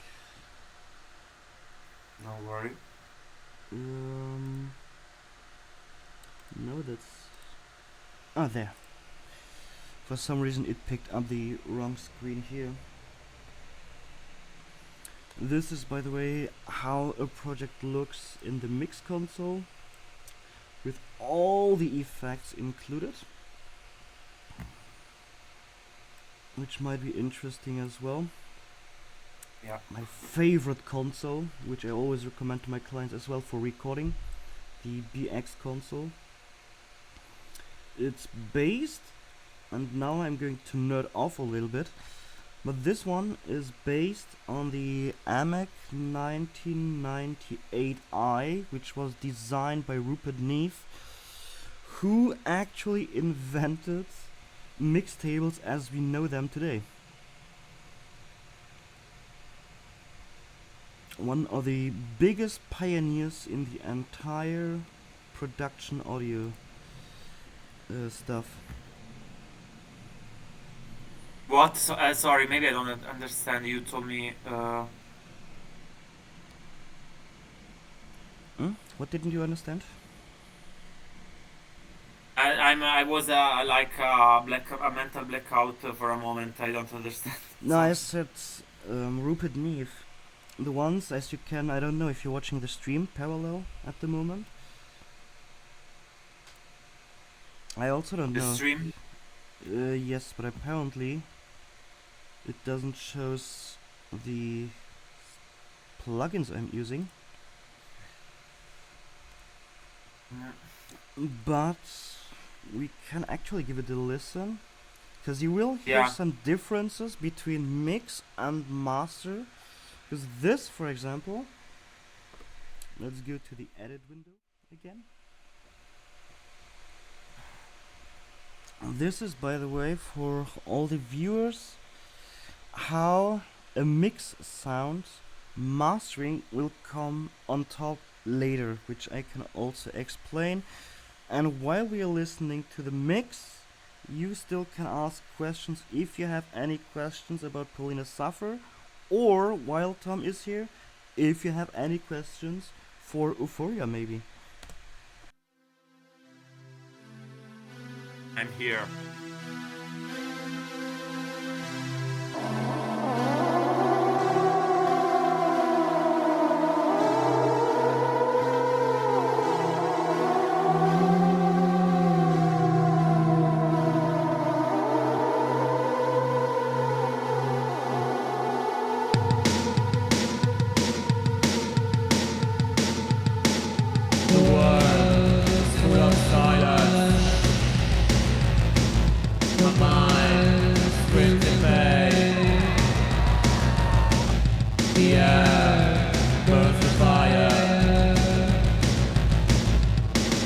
no worry. Um, no, that's. Ah, there. For some reason, it picked up the wrong screen here. This is, by the way, how a project looks in the mix console with all the effects included, which might be interesting as well. Yeah. My favorite console, which I always recommend to my clients as well for recording, the BX console. It's based, and now I'm going to nerd off a little bit, but this one is based on the AMEC 1998i, which was designed by Rupert Neve, who actually invented mixtables as we know them today. One of the biggest pioneers in the entire production audio stuff. What? Sorry, maybe I don't understand. You told me. What didn't you understand? I was like a mental blackout for a moment. I don't understand No, I something. said Rupert Neve. The ones, as you can, I don't know if you're watching the stream parallel at the moment. I also don't The know. stream. Yes, but apparently it doesn't show the plugins I'm using. But we can actually give it a listen, because you will hear Yeah. some differences between mix and master. Because this, for example, let's go to the edit window again. This is, by the way, for all the viewers, how a mix sound mastering will come on top later, which I can also explain. And while we are listening to the mix, you still can ask questions if you have any questions about polinasuffer, or while Tom is here, if you have any questions for Euphoria maybe. I'm here. The world is full of silence. My mind screams in pain. The air burns with fire.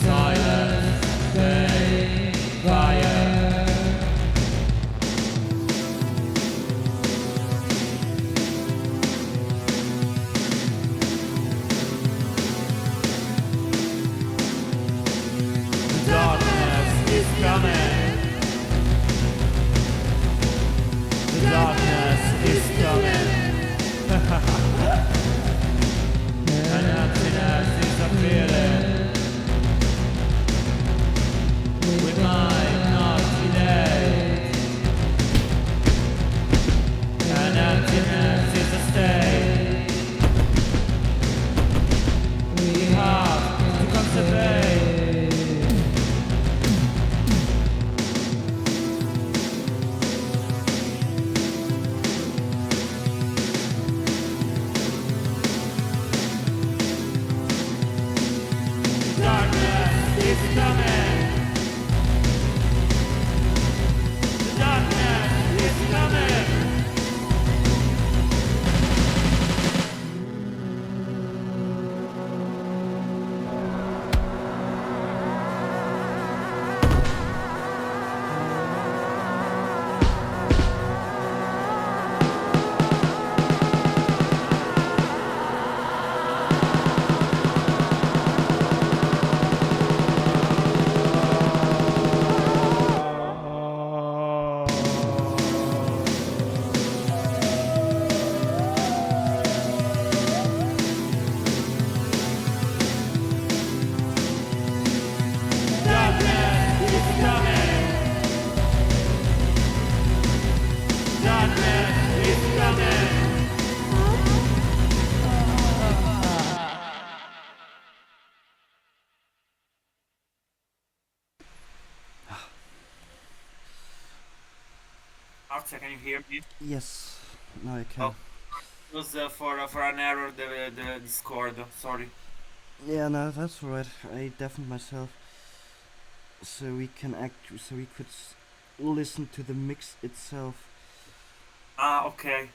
Silence, pain, fire. The darkness is coming. The darkness is coming. And emptiness is a feeling. We might not today. And emptiness is a state. We have to conserve. Darkness is coming. The darkness is coming. Darkness is coming. Darkness is coming. Arthur, can you hear me? Yes, now I Oh, can. it was for an error the Discord. Sorry. Yeah, no, that's alright. I deafened myself so we can so we could listen to the mix itself. Ah, okay.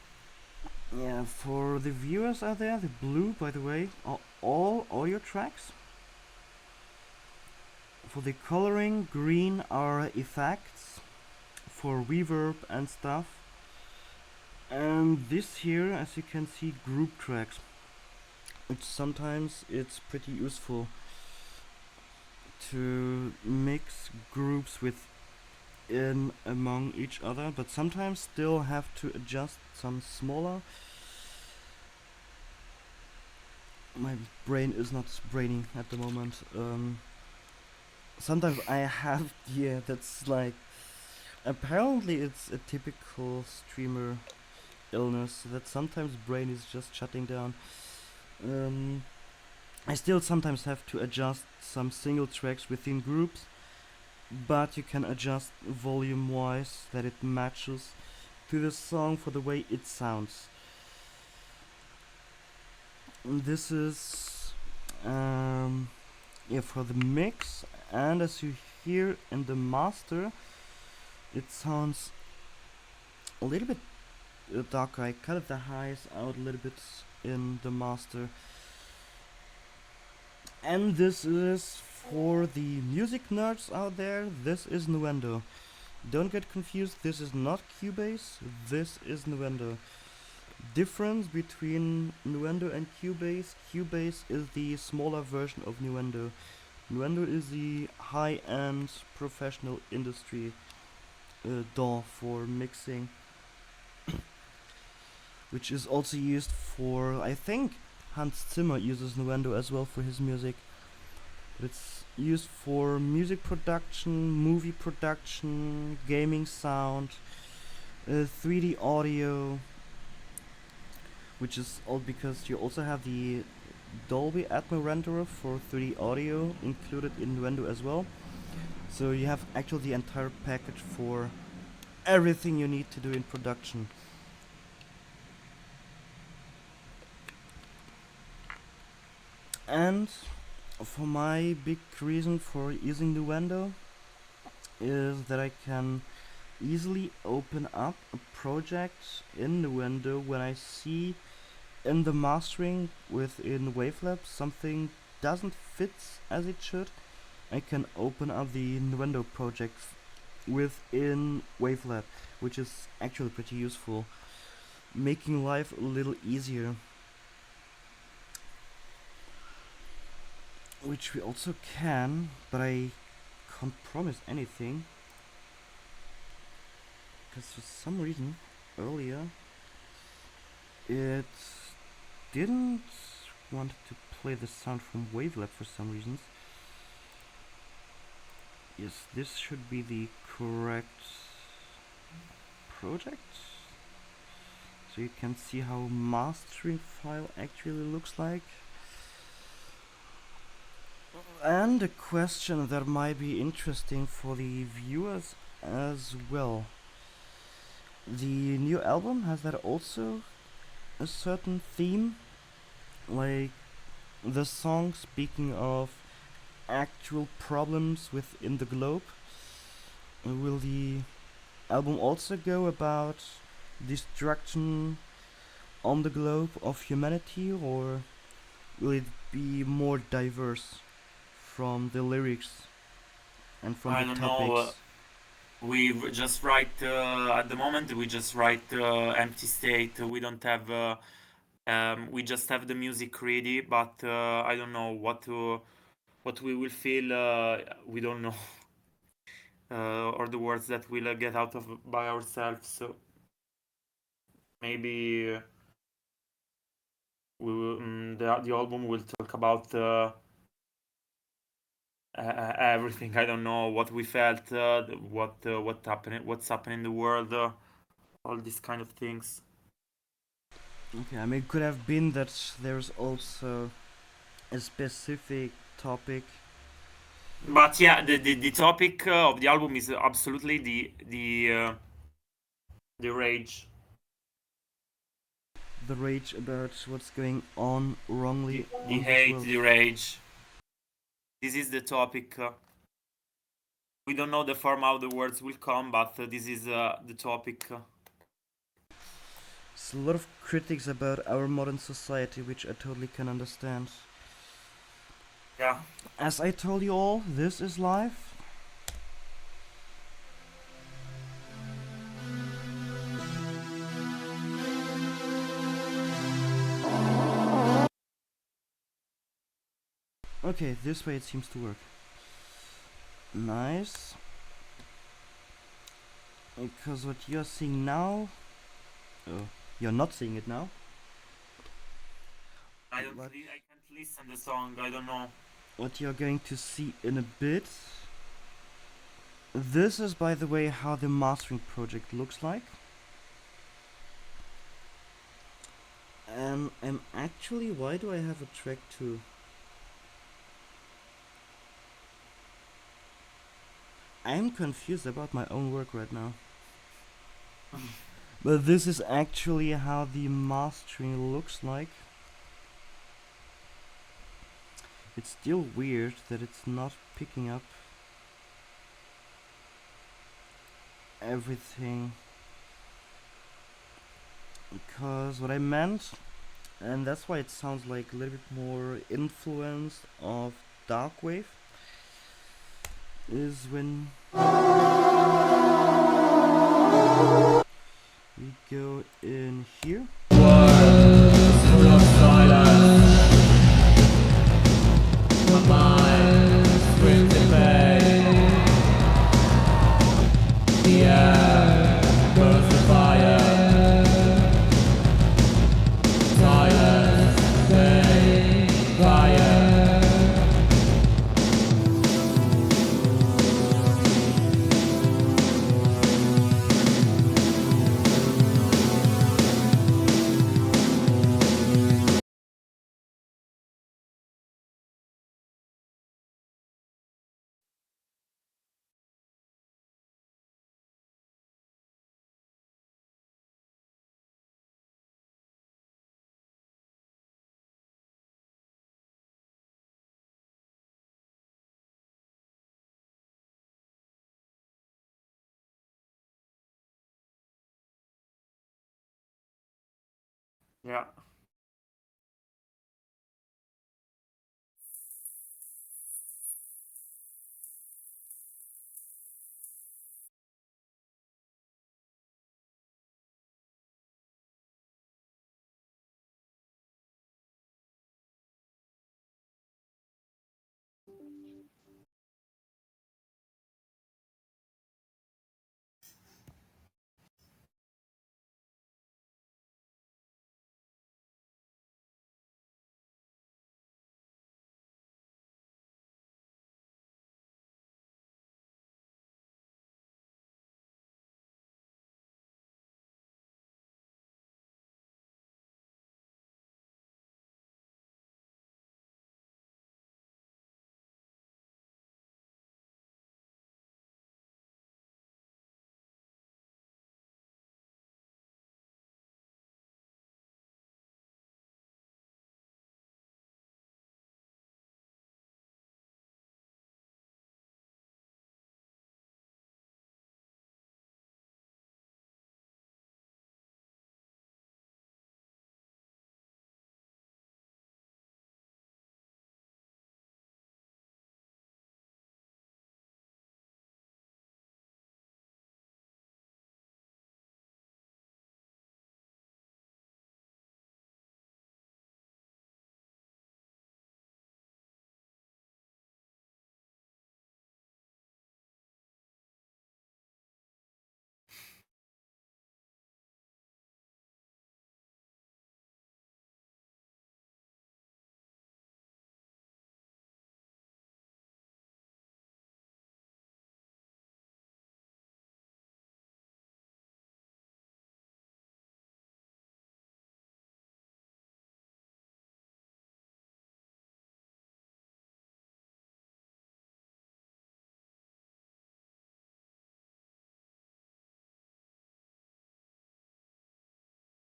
Yeah, for the viewers out there, the blue, by the way, are all audio tracks. For the coloring, green are effects for reverb and stuff. And this here, as you can see, group tracks. Which sometimes it's pretty useful to mix groups with in among each other, but sometimes still have to adjust some smaller. My brain is not braining at the moment. Sometimes I have yeah, that's like apparently it's a typical streamer illness that sometimes brain is just shutting down. Um, I still sometimes have to adjust some single tracks within groups, but you can adjust volume wise that it matches to the song for the way it sounds. This is yeah, for the mix, and as you hear in the master, it sounds a little bit darker. I cut the highs out a little bit in the master. And this is for the music nerds out there, this is Nuendo. Don't get confused, this is not Cubase, this is Nuendo. Difference between Nuendo and Cubase: Cubase is the smaller version of Nuendo. Nuendo is the high-end professional industry DAW for mixing, which is also used for, I think Hans Zimmer uses Nuendo as well for his music. It's used for music production, movie production, gaming sound, 3D audio, which is all because you also have the Dolby Atmos renderer for 3D audio included in Nuendo as well. So you have actually the entire package for everything you need to do in production. And For my big reason for using the window is that I can easily open up a project in the window when I see in the mastering within Wavelab something doesn't fit as it should. I can open up the window project within Wavelab, which is actually pretty useful, making life a little easier. Which we also can, but I can't promise anything, because for some reason earlier it didn't want to play the sound from Wavelab for some reasons. Yes, this should be the correct project. So you can see how mastering file actually looks like. And a question that might be interesting for the viewers as well. The new album, has that also a certain theme? Like the song speaking of actual problems within the globe? Will the album also go about destruction on the globe of humanity, or will it be more diverse from the lyrics and from I the don't know. topics? Just write at the moment. We just write empty state. We don't have. We just have the music ready, but I don't know what we will feel. We don't know, or the words that we'll get out of by ourselves. So maybe the album will talk about everything. I don't know what we felt, what happened, what's happening in the world, all these kind of things. Okay, I mean, it could have been that there's also a specific topic. But yeah, the topic of the album is absolutely the rage, The rage about what's going on wrongly the on this hate, world. the rage. This is the topic. We don't know the form how the words will come, but this is the topic. There's a lot of critics about our modern society, which I totally can understand. Yeah. As I told you all, this is life. Okay, this way it seems to work. Nice. Because what you're seeing now... Oh, you're not seeing it now. I can't listen the song. I don't know. What you're going to see in a bit. This is, by the way, how the mastering project looks like. And I'm actually... Why do I have a track 2? I'm confused about my own work right now. But this is actually how the mastering looks like. It's still weird that it's not picking up everything. Because what I meant, and that's why it sounds like a little bit more influenced of dark wave, is when we go in here. Words full of silence. My mind screams in pain. The air burns with fire. Silence, pain, fire. Yeah.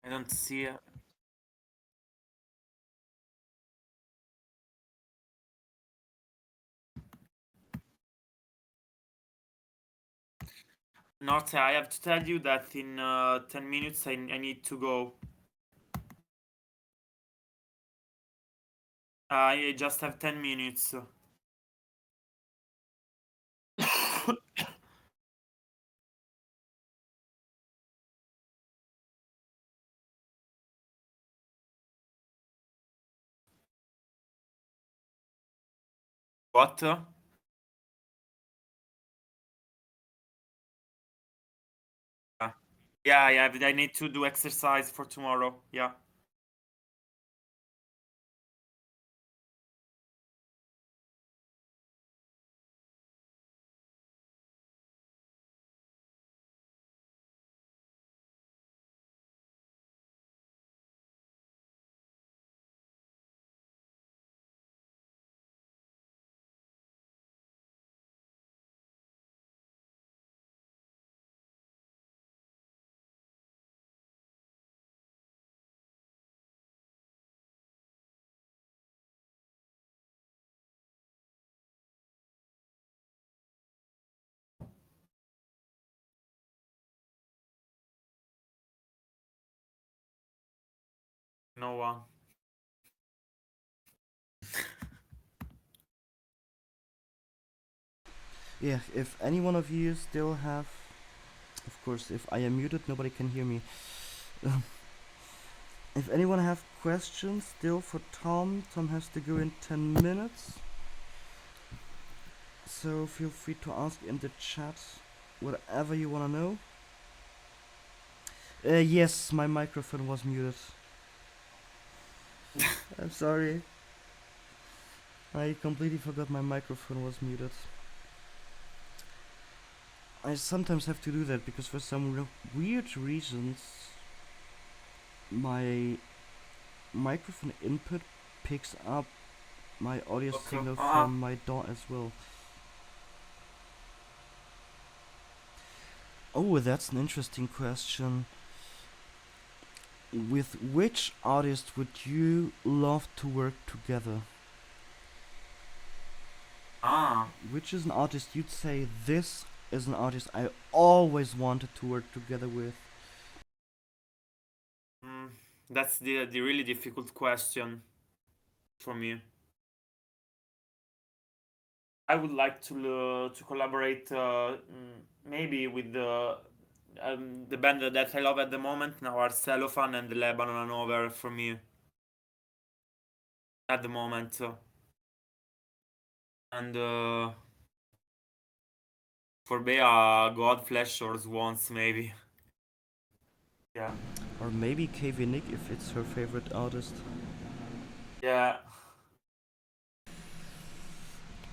I don't see it. Norte, I have to tell you that in 10 minutes I need to go. I just have 10 minutes. What? Yeah, yeah, but I need to do exercise for tomorrow. Yeah. No one. Yeah, if any one of you still have, of course, if I am muted, nobody can hear me. If anyone have questions still for Tom, Tom has to go in 10 minutes. So feel free to ask in the chat whatever you wanna know. Yes, my microphone was muted. I'm sorry. I completely forgot my microphone was muted. I sometimes have to do that because for some weird reasons my microphone input picks up my audio Okay. signal from my DAW as well. Oh, that's an interesting question. With which artist would you love to work together? Ah. Which is an artist you'd say this is an artist I always wanted to work together with? Mm. That's the really difficult question for me. I would like to collaborate maybe with the band that I love at the moment now are Cellophane and Lebanon and Over for me at the moment. And for Bea, God, Flesh or Swans maybe. Yeah. Or maybe KV Nick if it's her favorite artist. Yeah.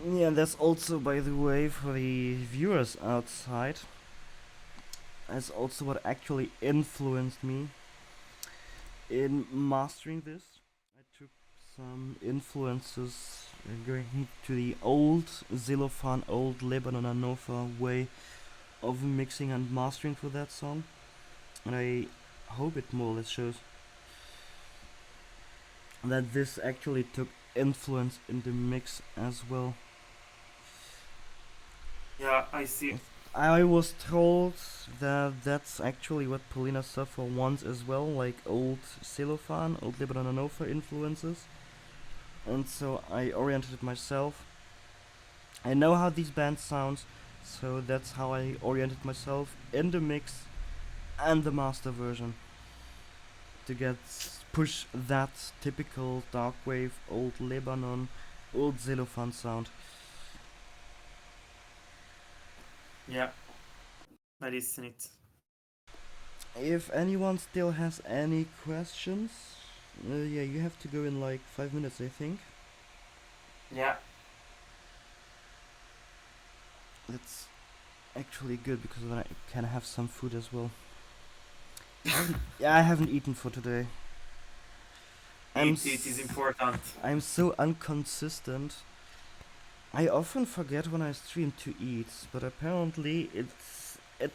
Yeah, that's also, by the way, for the viewers outside, that's also what actually influenced me in mastering this. I took some influences going to the old Xylophone, old Lebanon and Nova way of mixing and mastering for that song, and I hope it more or less shows that this actually took influence in the mix as well. Yeah, I see. I was told that that's actually what polinasuffer wants as well, like old Cellophane, old Lebanon and Nova influences. And so I oriented myself. I know how these bands sound, so that's how I oriented myself in the mix and the master version to get push that typical dark wave, old Lebanon, old Cellophane sound. Yeah, I listen it. If anyone still has any questions, yeah, you have to go in like 5 minutes, I think. Yeah. That's actually good because then I can have some food as well. Yeah, I haven't eaten for today. It is important. I'm so inconsistent. I often forget when I stream to eat, but apparently it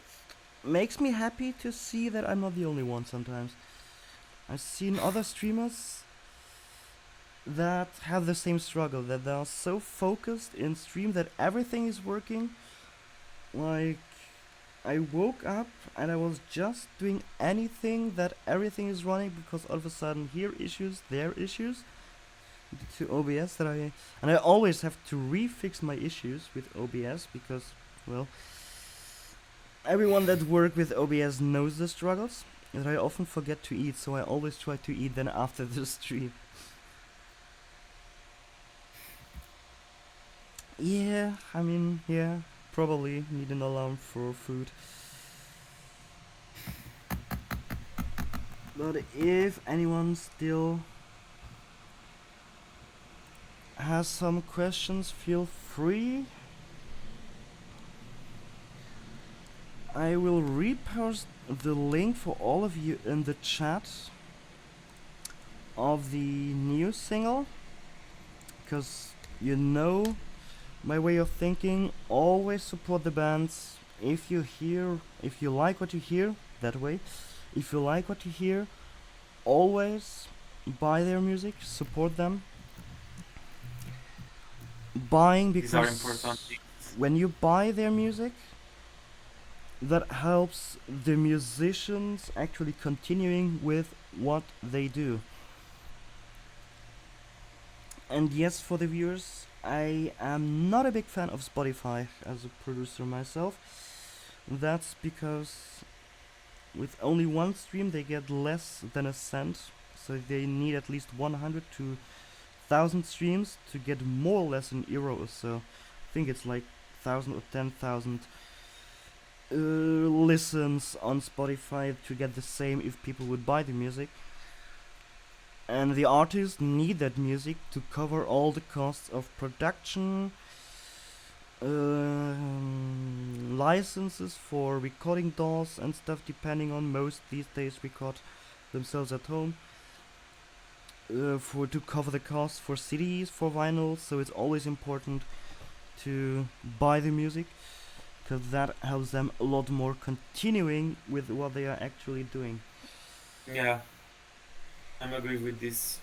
makes me happy to see that I'm not the only one sometimes. I've seen other streamers that have the same struggle, that they are so focused in stream that everything is working. Like, I woke up and I was just doing anything that everything is running because all of a sudden here issues, there issues to OBS that I always have to refix my issues with OBS because, well, everyone that work with OBS knows the struggles, and I often forget to eat, so I always try to eat then after the stream. Yeah, I mean, yeah, probably need an alarm for food. But if anyone still has some questions, feel free. I will repost the link for all of you in the chat of the new single, because you know my way of thinking, always support the bands. If you like what you hear, that way, if you like what you hear, always buy their music, support them. Buying These are because important. when you buy their music, that helps the musicians actually continuing with what they do. And yes, for the viewers, I am not a big fan of Spotify as a producer myself. That's because with only one stream they get less than a cent, so they need at least 100 to 1000 streams to get more or less an euro or so. I think it's like 1000 or 10,000 listens on Spotify to get the same if people would buy the music. And the artists need that music to cover all the costs of production, licenses for recording DAWs and stuff, depending on most these days record themselves at home. For to cover the costs for CDs, for vinyl, so it's always important to buy the music because that helps them a lot more continuing with what they are actually doing. Yeah, I'm agree with this.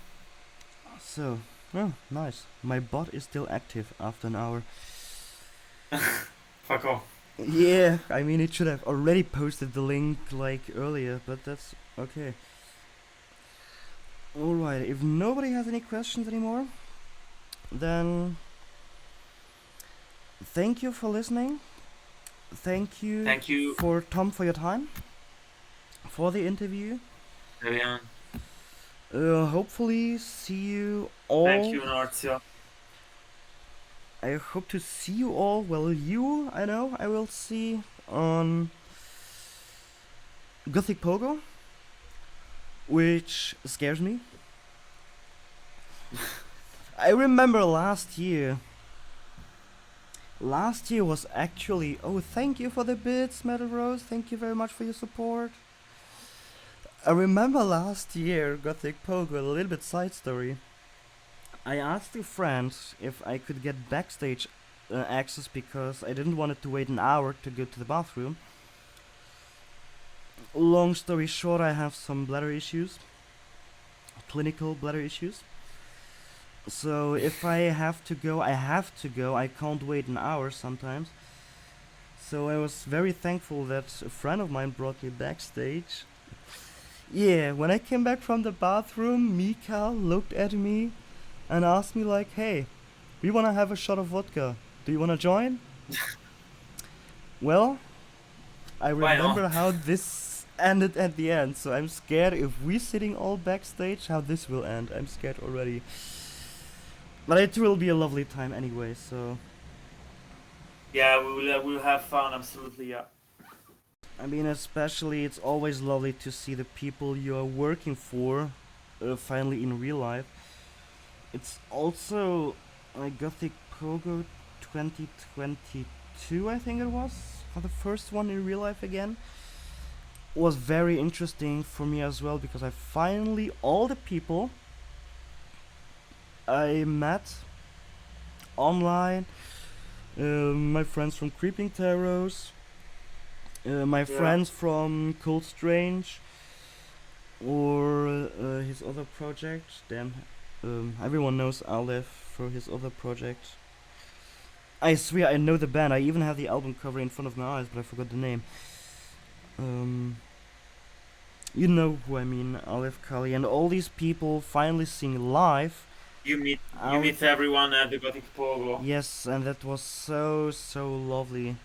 So, oh, nice. My bot is still active after an hour. Fuck off. Yeah, I mean, it should have already posted the link like earlier, but that's okay. Alright, if nobody has any questions anymore, then thank you for listening. Thank you Thank you, for Tom for your time, for the interview. Ariane. Hopefully see you Thank all. you, Narzia. I hope to see you all. Well, you, I know, I will see on Gothic Pogo, which scares me. I remember last year. Last year was actually. Oh, thank you for the bits, Metal Rose. Thank you very much for your support. I remember last year, Gothic Pogo, a little bit side story. I asked a friend if I could get backstage access because I didn't want to wait an hour to go to the bathroom. Long story short, I have some bladder issues, clinical bladder issues. So if I have to go, I have to go. I can't wait an hour sometimes. So I was very thankful that a friend of mine brought me backstage. Yeah, when I came back from the bathroom, Mika looked at me and asked me like, "Hey, we wanna have a shot of vodka. Do you wanna join?" Well, I Why not? remember how this ended at the end, so I'm scared if we sitting all backstage, how this will end. I'm scared already. But it will be a lovely time anyway, so Yeah, we'll have fun. Absolutely, yeah. I mean, especially it's always lovely to see the people you are working for finally in real life. It's also Gothic Pogo 2022, I think it was, for the first one in real life again. Was very interesting for me as well because I finally all the people I met online, my friends from Creeping Terrors, my Yeah. friends from Cold Strange, or his other project. Damn, everyone knows Aleph for his other project. I swear I know the band. I even have the album cover in front of my eyes, but I forgot the name. Um, you know who I mean, Aleph Kali, and all these people finally sing live. You meet everyone at the Gothic Pogo. Yes, and that was so lovely.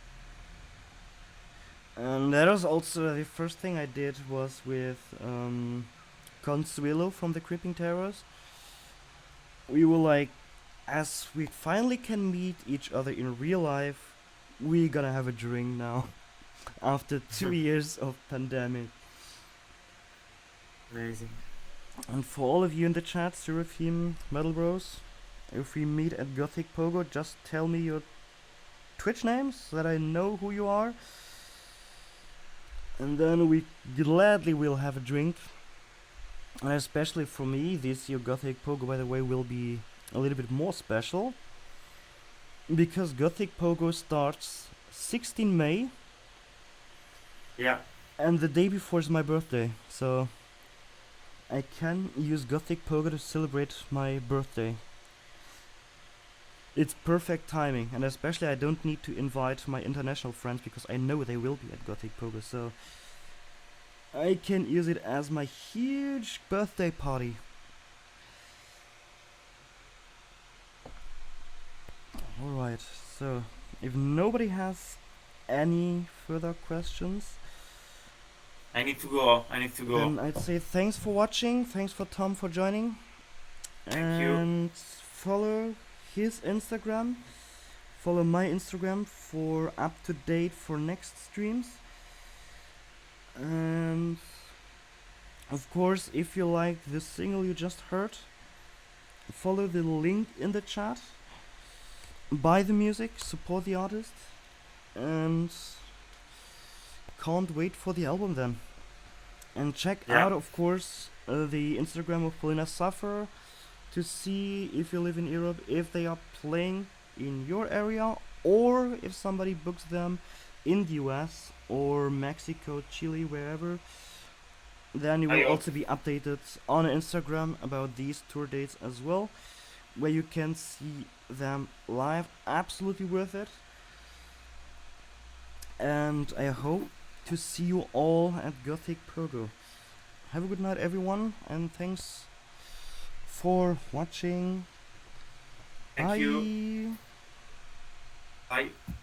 And that was also the first thing I did was with Consuelo from the Creeping Terrors. We were like, as we finally can meet each other in real life, we gonna have a drink now after 2 years of pandemic. Amazing. And for all of you in the chat, Seraphim, Metal Bros, if we meet at Gothic Pogo, just tell me your Twitch names so that I know who you are. And then we gladly will have a drink. And especially for me, this year Gothic Pogo, by the way, will be a little bit more special. Because Gothic Pogo starts 16 May. Yeah. And the day before is my birthday. So I can use Gothic Pogo to celebrate my birthday. It's perfect timing, and especially I don't need to invite my international friends because I know they will be at Gothic Pogo, so I can use it as my huge birthday party. Alright, so if nobody has any further questions, I need to go. then I'd say thanks for watching, thanks for Tom for joining, Thank you. and follow his Instagram, follow my Instagram for up to date for next streams. And of course, if you like the single you just heard, follow the link in the chat, buy the music, support the artist, and can't wait for the album then. And check Yeah. out, of course, the Instagram of polinasuffer to see if you live in Europe, if they are playing in your area, or if somebody books them in the US or Mexico, Chile, wherever. Then you will Ayo. also be updated on Instagram about these tour dates as well, where you can see them live. Absolutely worth it. And I hope to see you all at Gothic Pogo. Have a good night, everyone, and thanks for watching. Thank you. Bye. Bye.